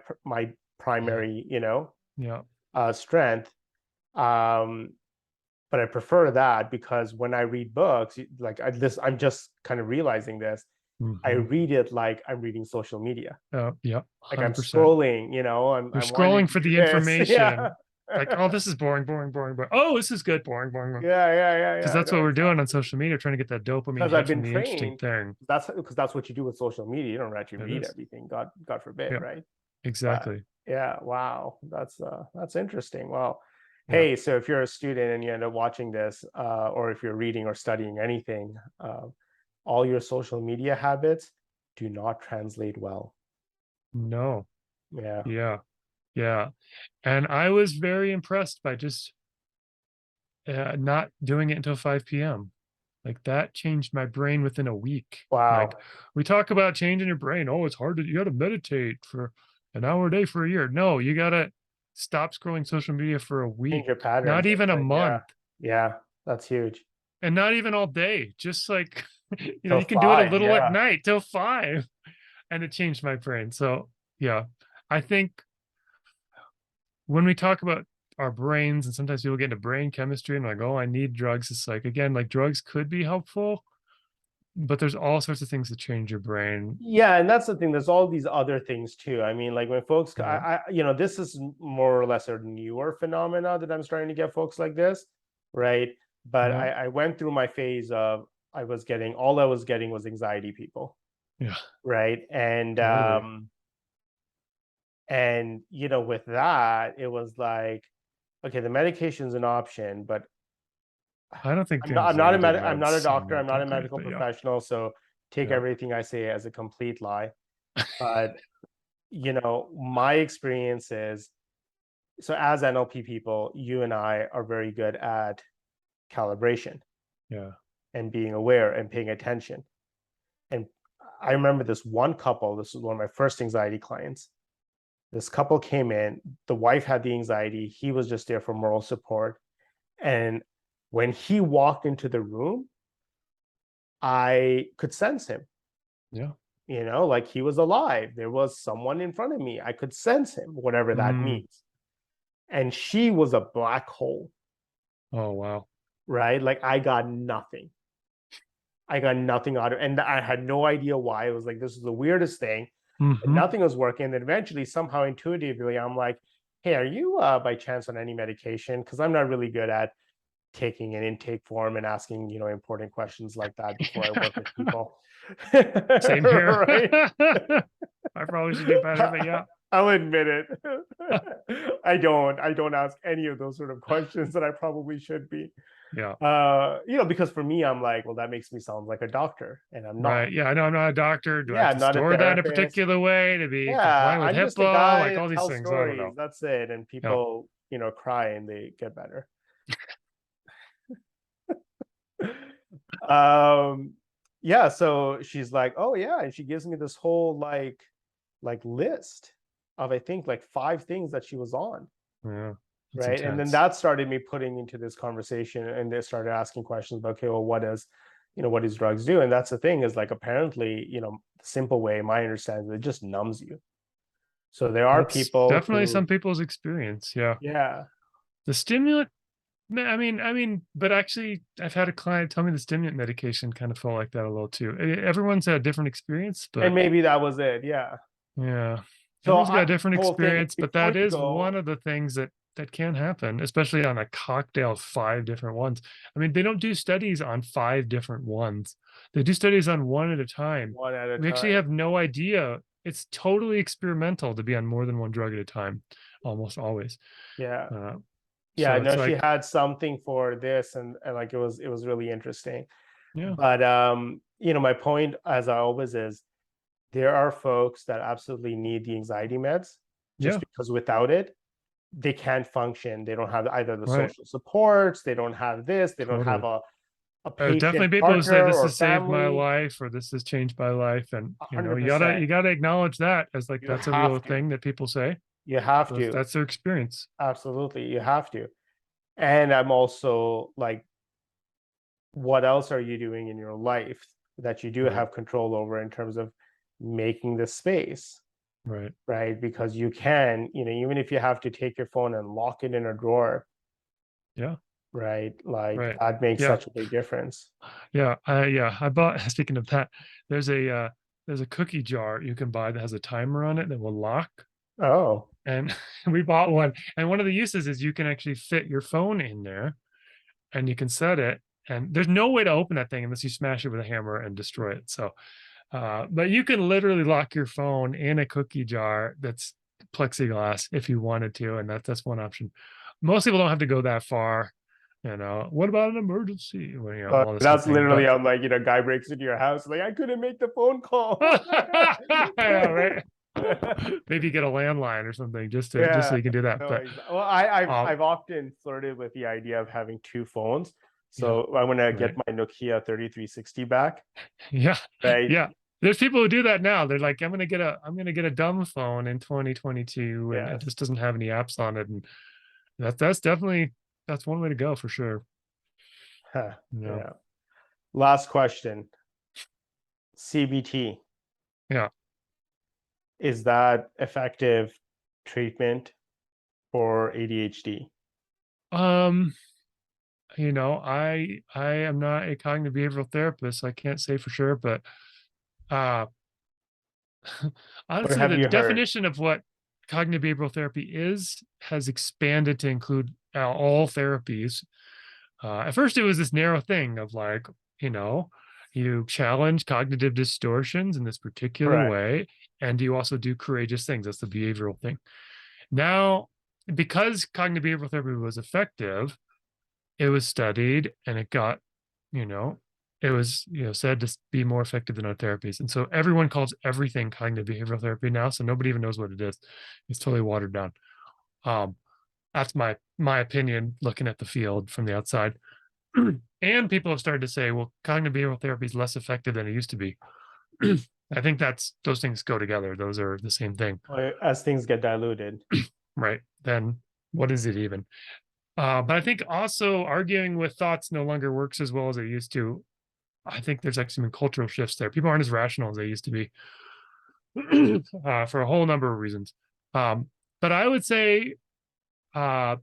primary, Yeah. strength. Um, but I prefer that because when I read books, like I'm just kind of realizing this. I Hmm. read it like I'm reading social media. Yeah. Like I'm 100%. scrolling, You're I wanted scrolling to for do the this. Yeah. information. Like, oh, this is boring, boring, boring, boring. Oh, this is good, boring, boring, boring. Yeah, yeah, yeah, Because yeah. that's No, what we're doing on exactly. social media, trying to get that dopamine Because I've hit from been the interesting trained. thing. That's what you do with social media. You don't actually It read is. everything. God forbid, Yeah, right? But exactly. yeah, wow. That's interesting. Well, Yeah. hey, so if you're a student and you end up watching this, or if you're reading or studying anything, all your social media habits do not translate well. No. Yeah. Yeah. Yeah. And I was very impressed by just not doing it until 5 p.m. Like that changed my brain within a week. Like Wow. we talk about changing your brain. Oh, it's hard to, you got to meditate for an hour a day for a year. No, you got to stop scrolling social media for a Change week, your not patterns. even a Yeah. month, Yeah. That's huge. and not even all day. Just like, Till you can do it a 5. little at Yeah. night till 5. And it changed my brain. So, yeah, I think when we talk about our brains, and sometimes people get into brain chemistry and like, oh, I need drugs. It's like, again, like drugs could be helpful, but there's all sorts of things that change your brain. Yeah, and that's the thing. There's all these other things too. I mean, like when folks, Yeah. this is more or less a newer phenomena that I'm starting to get folks like this, right? But Yeah. I went through my phase of all I was getting was anxiety people, Yeah. right? Totally. And with that, it was like, okay, the medication's an option, but I don't think the I'm not anxiety I'm not a meds are doctor, I'm not not a that great, medical but yeah. professional, so take Yeah. everything I say as a complete lie. But my experience is, so as NLP people, you and I are very good at calibration Yeah. and being aware and paying attention. And I remember this one couple, this was one of my first anxiety clients. This couple came in, the wife had the anxiety, he was just there for moral support. And when he walked into the room, I could sense him, Yeah. like he was alive. There was someone in front of me. I could sense him, whatever that Mm. means. And she was a black hole, Oh, wow. right? Like I got nothing. I got nothing out of it. And I had no idea why. It was like, this is the weirdest thing. Hmm. Nothing was working. And then eventually, somehow intuitively, I'm like, hey, are you by chance on any medication? Because I'm not really good at taking an intake form and asking, important questions like that before I work with people. Same here. Right? I probably should do better, but yeah. I'll admit it. I don't ask any of those sort of questions that I probably should be. Yeah. Because for me, I'm like, well, that makes me sound like a doctor, and I'm not. Right. Yeah. I know I'm not a doctor. Do I Yeah, have I'm to not a store that in a therapist. particular way to be Yeah, compliant with I'm just a HIPAA? guy Like that all these tells things. I don't know. stories. That's it. And Yeah. people, cry and they get better. um, yeah, so she's like, oh yeah, and she gives me this whole like list of I think like 5 things that she was on. Yeah. That's Right. And then intense. that started me putting into this conversation, and they started asking questions about, okay, well, what does drugs do? And that's the thing, is like, apparently, the simple way, my understanding, is it just numbs you. So there are That's people definitely who, some people's experience. Yeah. yeah, The stimulant, but actually, I've had a client tell me the stimulant medication kind of felt like that a little too. Everyone's had a different experience, and but maybe that was it. Yeah. yeah, So everyone's got a different the whole thing experience, but before that you is one go, of the things that can happen, especially on a cocktail of 5 different ones. I mean, they don't do studies on 5 different ones. They do studies on one at a time. one at a We actually time. have no idea. It's totally experimental to be on more than one drug at a time, almost always. Yeah. Uh, Yeah, so I it's know she like, had something for this, and like it was really interesting. yeah, But my point, as I always is, there are folks that absolutely need the anxiety meds, just yeah, because without it, they can't function. They don't have either the right, social supports, they don't have this, they don't have totally. a Definitely patient people who say partner this or has saved my family. life or this has changed my life. And you gotta 100%. acknowledge that as like You that's a real have to. thing that people say. You have So to. that's their experience. Absolutely. You have to. And I'm also like, what else are you doing in your life that you do Right. have control over in terms of making the space, Right. right? Because you can, even if you have to take your phone and lock it in a drawer, Yeah. right? Like Right. that makes Yeah. such a big difference. Yeah. I bought speaking of that, there's a cookie jar you can buy that has a timer on it that will lock. Oh, And we bought one. And one of the uses is you can actually fit your phone in there and you can set it. And there's no way to open that thing unless you smash it with a hammer and destroy it. So but you can literally lock your phone in a cookie jar that's plexiglass if you wanted to, and that's one option. Most people don't have to go that far. What about an emergency? Well, all this good that's thing. literally, But I'm like, guy breaks into your house, like, I couldn't make the phone call. yeah, right. Maybe get a landline or something just so Yeah. you can do that. No, But well, I've um, I've often flirted with the idea of having 2 phones. yeah, So I'm gonna get right. my Nokia 3360 back, Yeah, right? yeah. There's people who do that now. They're like, I'm gonna get a dumb phone in 2022, and it Yes. just doesn't have any apps on it. And that's definitely that's one way to go for sure. Huh. Yeah. Yeah. Last question. CBT, Yeah. is that effective treatment for ADHD? Um, I am not a cognitive behavioral therapist, so I can't say for sure, but uh Or honestly, have the you heard? definition of what cognitive behavioral therapy is has expanded to include all therapies. At first, it was this narrow thing of like, you know, you challenge cognitive distortions in this particular Correct. way, and you also do courageous things. That's the behavioral thing. Now, because cognitive behavioral therapy was effective, it was studied and it got, you know, it was, said to be more effective than other therapies. And so everyone calls everything cognitive behavioral therapy now. So nobody even knows what it is. It's totally watered down. Um, that's my opinion looking at the field from the outside. And people have started to say, well, cognitive behavioral therapy is less effective than it used to be. I think that's those things go together. Those are the same thing, Or as things get diluted. right? Then what is it even? But I think also arguing with thoughts no longer works as well as it used to. I think there's actually been cultural shifts there. People aren't as rational as they used to be for a whole number of reasons. Um, but I would say uh,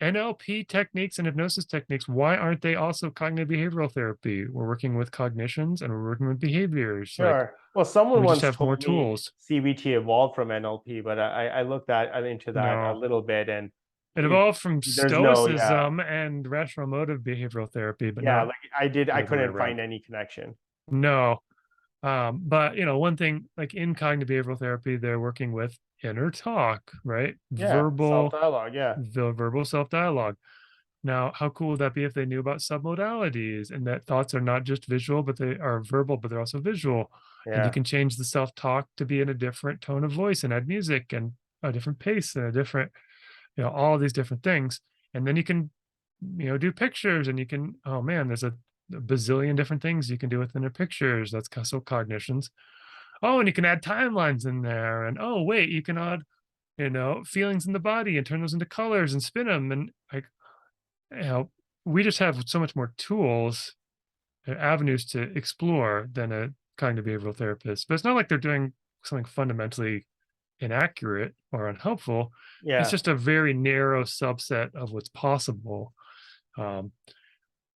NLP techniques and hypnosis techniques, why aren't they also cognitive behavioral therapy? We're working with cognitions and we're working with behaviors. Like Sure. Well, someone we just once have more told me tools. CBT evolved from NLP, but I looked into that a No, little bit, and it it evolved from there's no, yeah, stoicism and rational motive behavioral therapy, but yeah, not like the I other way couldn't around. find any connection. No. But one thing like in cognitive behavioral therapy, they're working with inner talk, right? Yeah, Verbal, self-dialogue, yeah. the verbal self-dialogue. Now, how cool would that be if they knew about submodalities and that thoughts are not just visual, but they are verbal, but they're also visual. And you Yeah. can change the self-talk to be in a different tone of voice and add music and a different pace and a different, all these different things. And then you can, do pictures and you can, oh man, there's a bazillion different things you can do within the pictures. That's so cognitions. Oh, and you can add timelines in there. And oh, wait, you can add, feelings in the body and turn those into colors and spin them. And like, you know, we just have so much more tools and avenues to explore than a cognitive behavioral therapist. But it's not like they're doing something fundamentally inaccurate or unhelpful. It's Yeah. just a very narrow subset of what's possible. Um,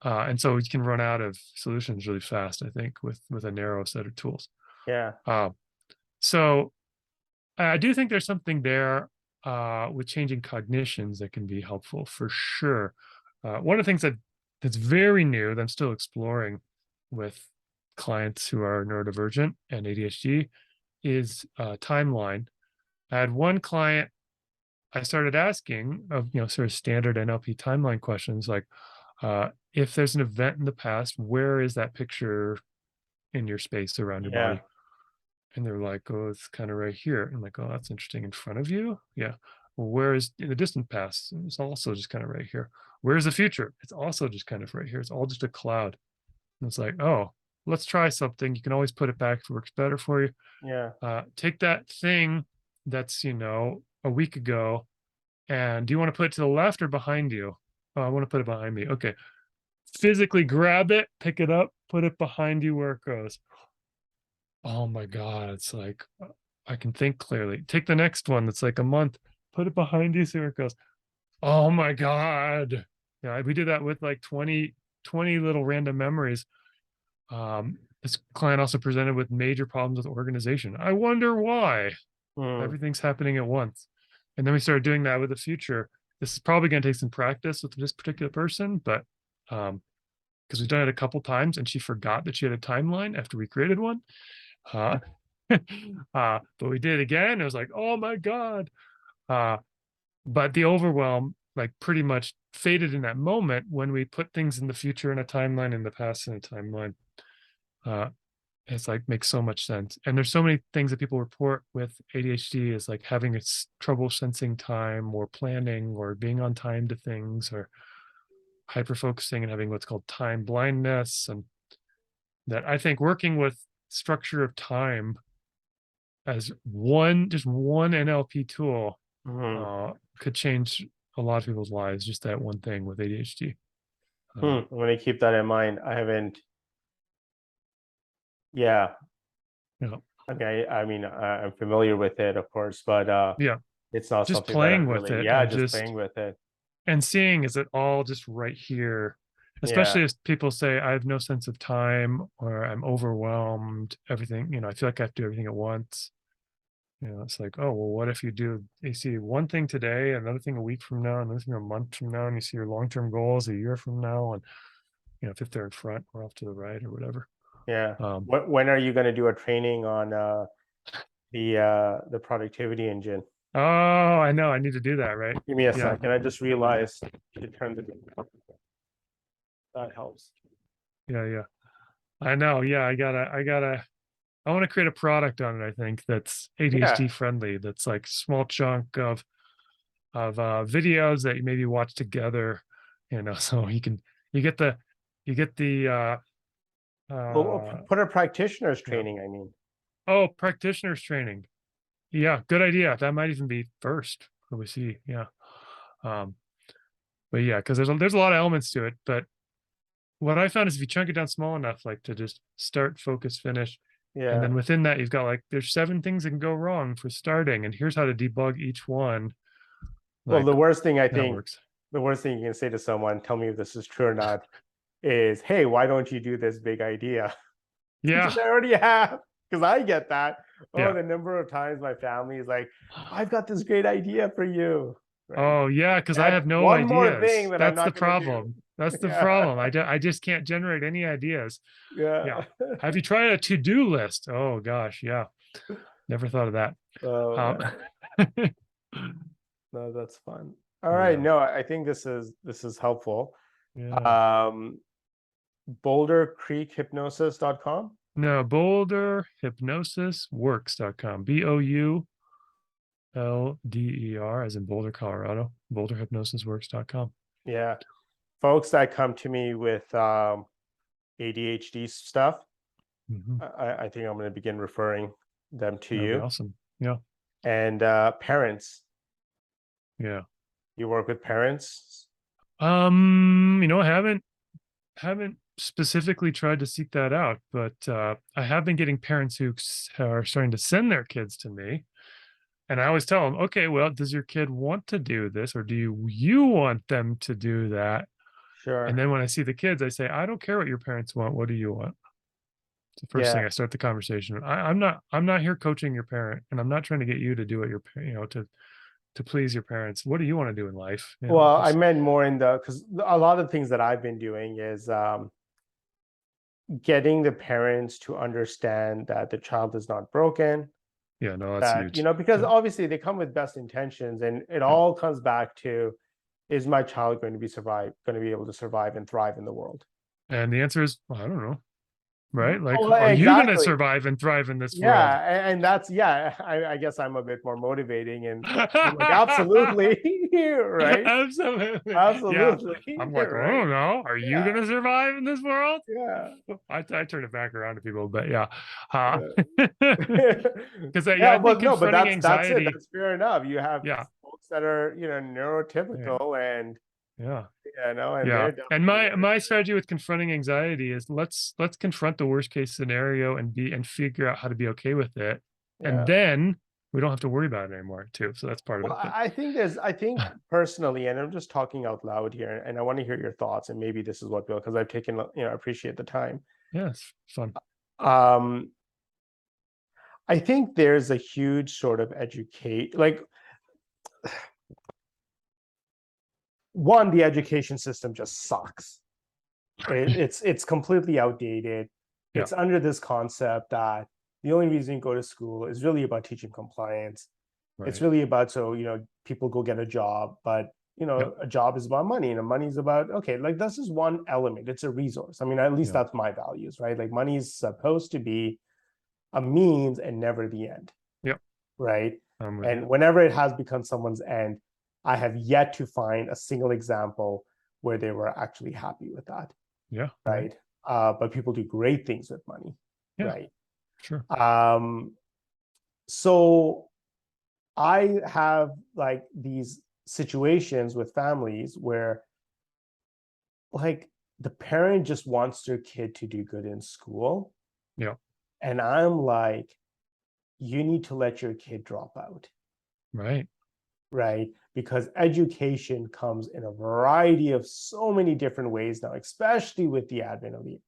and so you can run out of solutions really fast, I think, with a narrow set of tools. Yeah. Um, so I do think there's something there with changing cognitions that can be helpful for sure. One of the things that's very new that I'm still exploring with clients who are neurodivergent and ADHD is timeline. I had one client I started asking of sort of standard NLP timeline questions like if there's an event in the past, where is that picture in your space around your Yeah. body? And they're like, "Oh, it's kind of right here." I'm like, "Oh, that's interesting. In front of you?" Yeah. Well, where is in the distant past? It's also just kind of right here. Where's the future? It's also just kind of right here. It's all just a cloud. And it's like, oh, let's try something. You can always put it back if it works better for you. Yeah. Take that thing that's, a week ago, and do you want to put it to the left or behind you? Oh, I want to put it behind me. Okay. Physically grab it, pick it up, put it behind you where it goes. Oh my god, it's like, I can think clearly. Take the next one that's like a month, put it behind you, see where it goes. Oh my god. Yeah, we do that with like 20 little random memories. This client also presented with major problems with organization. I wonder why. Hmm. Everything's happening at once. And then we started doing that with the future. This is probably going to take some practice with this particular person, but because we've done it a couple times and she forgot that she had a timeline after we created one. Uh, but we did it again. It was like, oh my God. Uh, but the overwhelm, like, pretty much faded in that moment when we put things in the future in a timeline, in the past in a timeline. Uh, it's like makes so much sense. And there's so many things that people report with ADHD is like having its trouble sensing time or planning or being on time to things or hyper focusing and having what's called time blindness. And that I think working with structure of time as just one NLP tool Hmm. could change a lot of people's lives. Just that one thing with ADHD. Hmm. Uh, I'm gonna keep that in mind. I haven't. Yeah. you know, Okay. I mean, I'm familiar with it, of course, but yeah, it's not just something that playing I've with really, it yeah, and just just playing with it. and seeing is it all just right here Yeah. especially as people say, I have no sense of time or I'm overwhelmed, everything, I feel like I have to do everything at once. It's like, oh, well, what if you see one thing today, another thing a week from now, another thing a month from now, and you see your long-term goals a year from now, and if they're in front or off to the right or whatever. Yeah. Um, When are you going to do a training on the productivity engine? oh, I know, I need to do that, right? Give me a Yeah, second. I just realized to turn the that helps. yeah. I know. Yeah, I want to create a product on it, I think, that's Yeah. ADHD friendly, that's like small chunk of videos that you maybe watch together, so you get the you get the Well, uh put a practitioner's yeah. training, I mean. Oh, practitioners training. Yeah, good idea. That might even be first. What we see. Yeah. Um, but yeah, because there's a lot of elements to it. But what I found is if you chunk it down small enough, like to just start, focus, finish, and Yeah. then within that, you've got like there's 7 things that can go wrong for starting, and here's how to debug each one. Well, Like that works. the worst thing you can say to someone, tell me if this is true or not, is, hey, why don't you do this big idea? Yeah, Because I already have. Because I get that. Oh, yeah. the number of times my family is like, I've got this great idea for you. Right. Oh yeah, because I That's have no one more thing ideas. that I'm That's the not going to do. problem. That's the Yeah. problem. I just can't generate any ideas. Yeah. Yeah. Have you tried a to-do list? Oh gosh, yeah. Never thought of that. Oh, Um, man. No, that's fun. All right. yeah, No, I think this is helpful. yeah. Um, BoulderCreekHypnosis.com. No, BoulderHypnosisWorks.com. BOULDER, as in Boulder, Colorado. BoulderHypnosisWorks.com. Yeah. Folks that come to me with ADHD stuff, Mm-hmm. I think I'm going to begin referring them to That'd be you. awesome. Yeah, And parents, yeah. you work with parents? I haven't specifically tried to seek that out, but I have been getting parents who are starting to send their kids to me. And I always tell them, okay, well, does your kid want to do this, or do you want them to do that? And Sure. then when I see the kids, I say, I don't care what your parents want. What do you want? It's the first thing Yeah. I start the conversation with. I'm not here coaching your parent, and I'm not trying to get you to do what to please your parents. What do you want to do in life? Well, I Just meant more in because a lot of things that I've been doing is getting the parents to understand that the child is not broken, yeah, no, that's that, huge. because Yeah, obviously they come with best intentions, and it yeah. all comes back to, is my child going to be able to survive and thrive in the world? And the answer is, well, I don't know, right? Like, Oh, are you going to exactly. survive and thrive in this world? Yeah, and that's, yeah. I guess I'm a bit more motivating, and I'm like, absolutely, right, Absolutely. Yeah. absolutely, I'm like, I right, don't know. Are you yeah, going to survive in this world? yeah, I turn it back around to people, but yeah. yeah. Because yeah, Yeah, I well, think no, but confronting that's it. anxiety. That's fair enough. You have Yeah. folks that are, Yeah. neurotypical, and Yeah. and Yeah. they're And definitely my gonna. strategy with confronting anxiety is let's confront the worst case scenario and figure out how to be okay with it. And Yeah. then we don't have to worry about it anymore too. So that's part of Well, it. But I think personally, and I'm just talking out loud here, and I want to hear your thoughts, and maybe this is what Bill, because I've taken, appreciate the time. yeah, it's fun. Um, I think there's a huge sort of educate, like, one, the education system just sucks. It's completely outdated. Yeah. It's under this concept that the only reason you go to school is really about teaching compliance. It's Right. really about, so people go get a job, but Yeah. a job is about money, and money is about, okay, like, this is one element. It's a resource. I mean, at least Yeah. that's my values, right? Like, money is supposed to be a means and never the end, Yeah. right? I'm with you. And whenever it has become someone's end, I have yet to find a single example where they were actually happy with that, Yeah. Right. right? But people do great things with money, Yeah. right? Sure. So I have, like, these situations with families where, like, the parent just wants their kid to do good in school, Yeah. and I'm like, you need to let your kid drop out, Right. right? Because education comes in a variety of so many different ways now, especially with the advent of the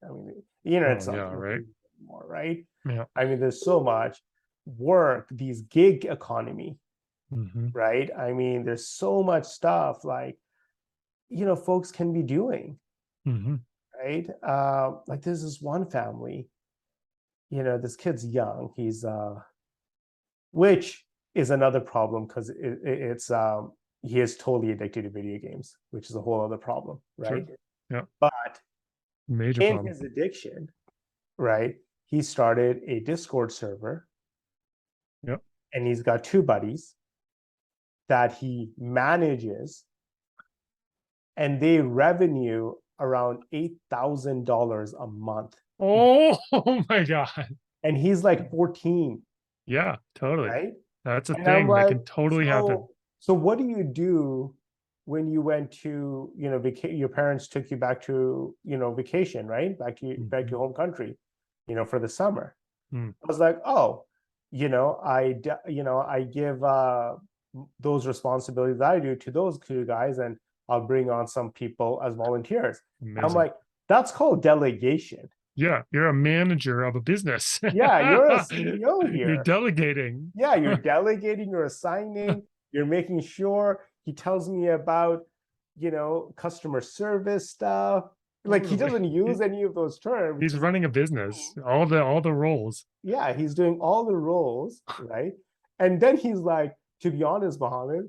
internet's Oh not yeah, right. anymore, right? Yeah. I mean, there's so much work, these gig economy, Hmm. right? I mean, there's so much stuff like, folks can be doing, Hmm. right? Like there's this one family, this kid's young. Which is another problem because he is totally addicted to video games, which is a whole other problem, Sure. right? Yeah. But Major in problem. his addiction, right, he started a Discord server Yep. and he's got two buddies that he manages, and they revenue around $8,000 a month. Oh, oh my God. And he's like 14, Yeah, totally. right? That's a And I'm thing that like, can totally happen. so what do you do when you went to, your parents took you back to, vacation, right? Back to Mhm. home country, for the summer. Mm. I was like, oh, I give those responsibilities that I do to those two guys, and I'll bring on some people as volunteers. I'm Amazing. like, that's called delegation. Yeah, you're a manager of a business. Yeah, you're a CEO You're here. delegating. Yeah, you're delegating, you're assigning, you're making sure. He tells me about, customer service stuff. Like he Totally. doesn't use any of those terms He's because he's running a business. All the roles. yeah, he's doing all the roles, right? And then he's like, to be honest, Mohammed,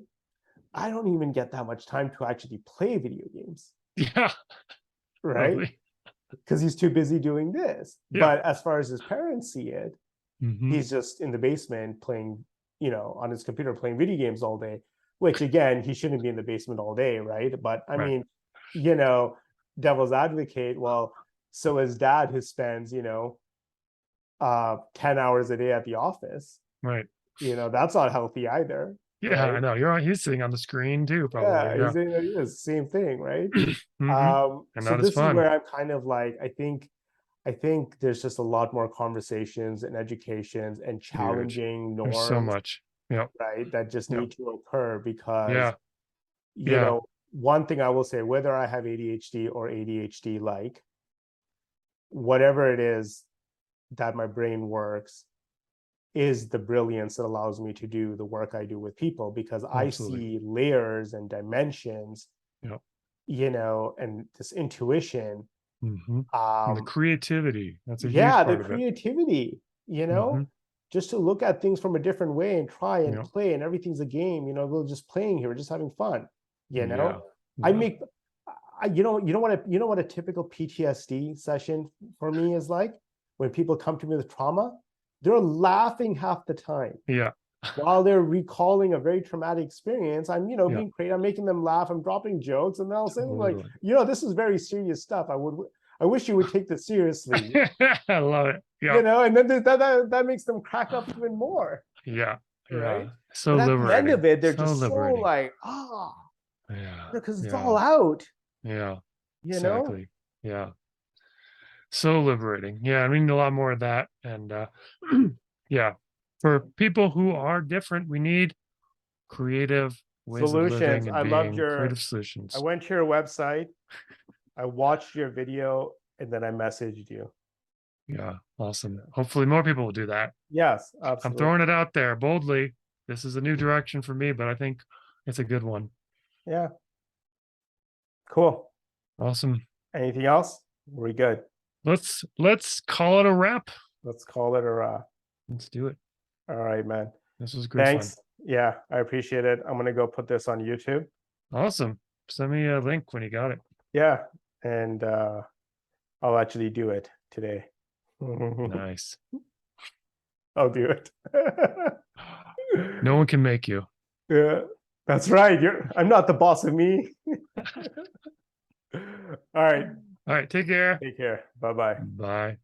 I don't even get that much time to actually play video games, Yeah, right? totally. Because he's too busy doing this. Yeah. But as far as his parents see it, Hmm. he's just in the basement playing, on his computer playing video games all day, which again, he shouldn't be in the basement all day, right? But I Right. mean, you know, devil's advocate, well, so his dad who spends, 10 hours a day at the office, Right. that's not healthy either, Yeah, I right? know. He's sitting on the screen too, probably. Yeah, Yeah. it's the same thing, right? Hmm. And So not as this is fun. where I'm kind of like, I think there's just a lot more conversations and educations and Huge. challenging There's so norms, much. Yep. right, that just Yep. need to occur because, Yeah. Yeah. one thing I will say, whether I have ADHD or ADHD, like whatever it is that my brain works is the brilliance that allows me to do the work I do with people because I Absolutely. see layers and dimensions, Yep. and this intuition. Hmm. And the Um, creativity. That's a huge yeah, the part of it. creativity, Hmm. just to look at things from a different way and try and Yep. play, and everything's a game, we're just playing here, we're just having fun, you Yeah. know. I Yeah. make what a typical PTSD session for me is like when people come to me with trauma, they're laughing half the time Yeah. while they're recalling a very traumatic experience. I'm, Yeah. being creative, I'm making them laugh, I'm dropping jokes, and they'll say like, Totally. this is very serious stuff. I wish you would take this seriously, I love it. Yeah. and then that makes them crack up even more, Yeah. right? Yeah. So But at the end liberating. of it, they're So just so liberating. like, Yeah. because it's all Yeah. out, Yeah. you know? Exactly. Yeah. So liberating. Yeah. I mean, a lot more of that. And yeah, for people who are different, we need creative ways of Solutions. living and I loved being, your, creative I solutions. went to your website, I watched your video, and then I messaged you. Yeah. Awesome. Hopefully more people will do that. Yes, I'm throwing absolutely. it out there boldly. This is a new direction for me, but I think it's a good one. Yeah, cool. Awesome. Anything else? We're good. Let's call it a wrap. Let's call it a wrap. Let's do it. All right, man. This was good fun. Thanks. Yeah, I appreciate it. I'm gonna go put this on YouTube. Awesome. Send me a link when you got it. Yeah, and I'll actually do it today. Nice. I'll do it. No one can make you. Yeah, that's right. I'm not the boss of me. All right. All right. Take care. Take care. Bye-bye. Bye.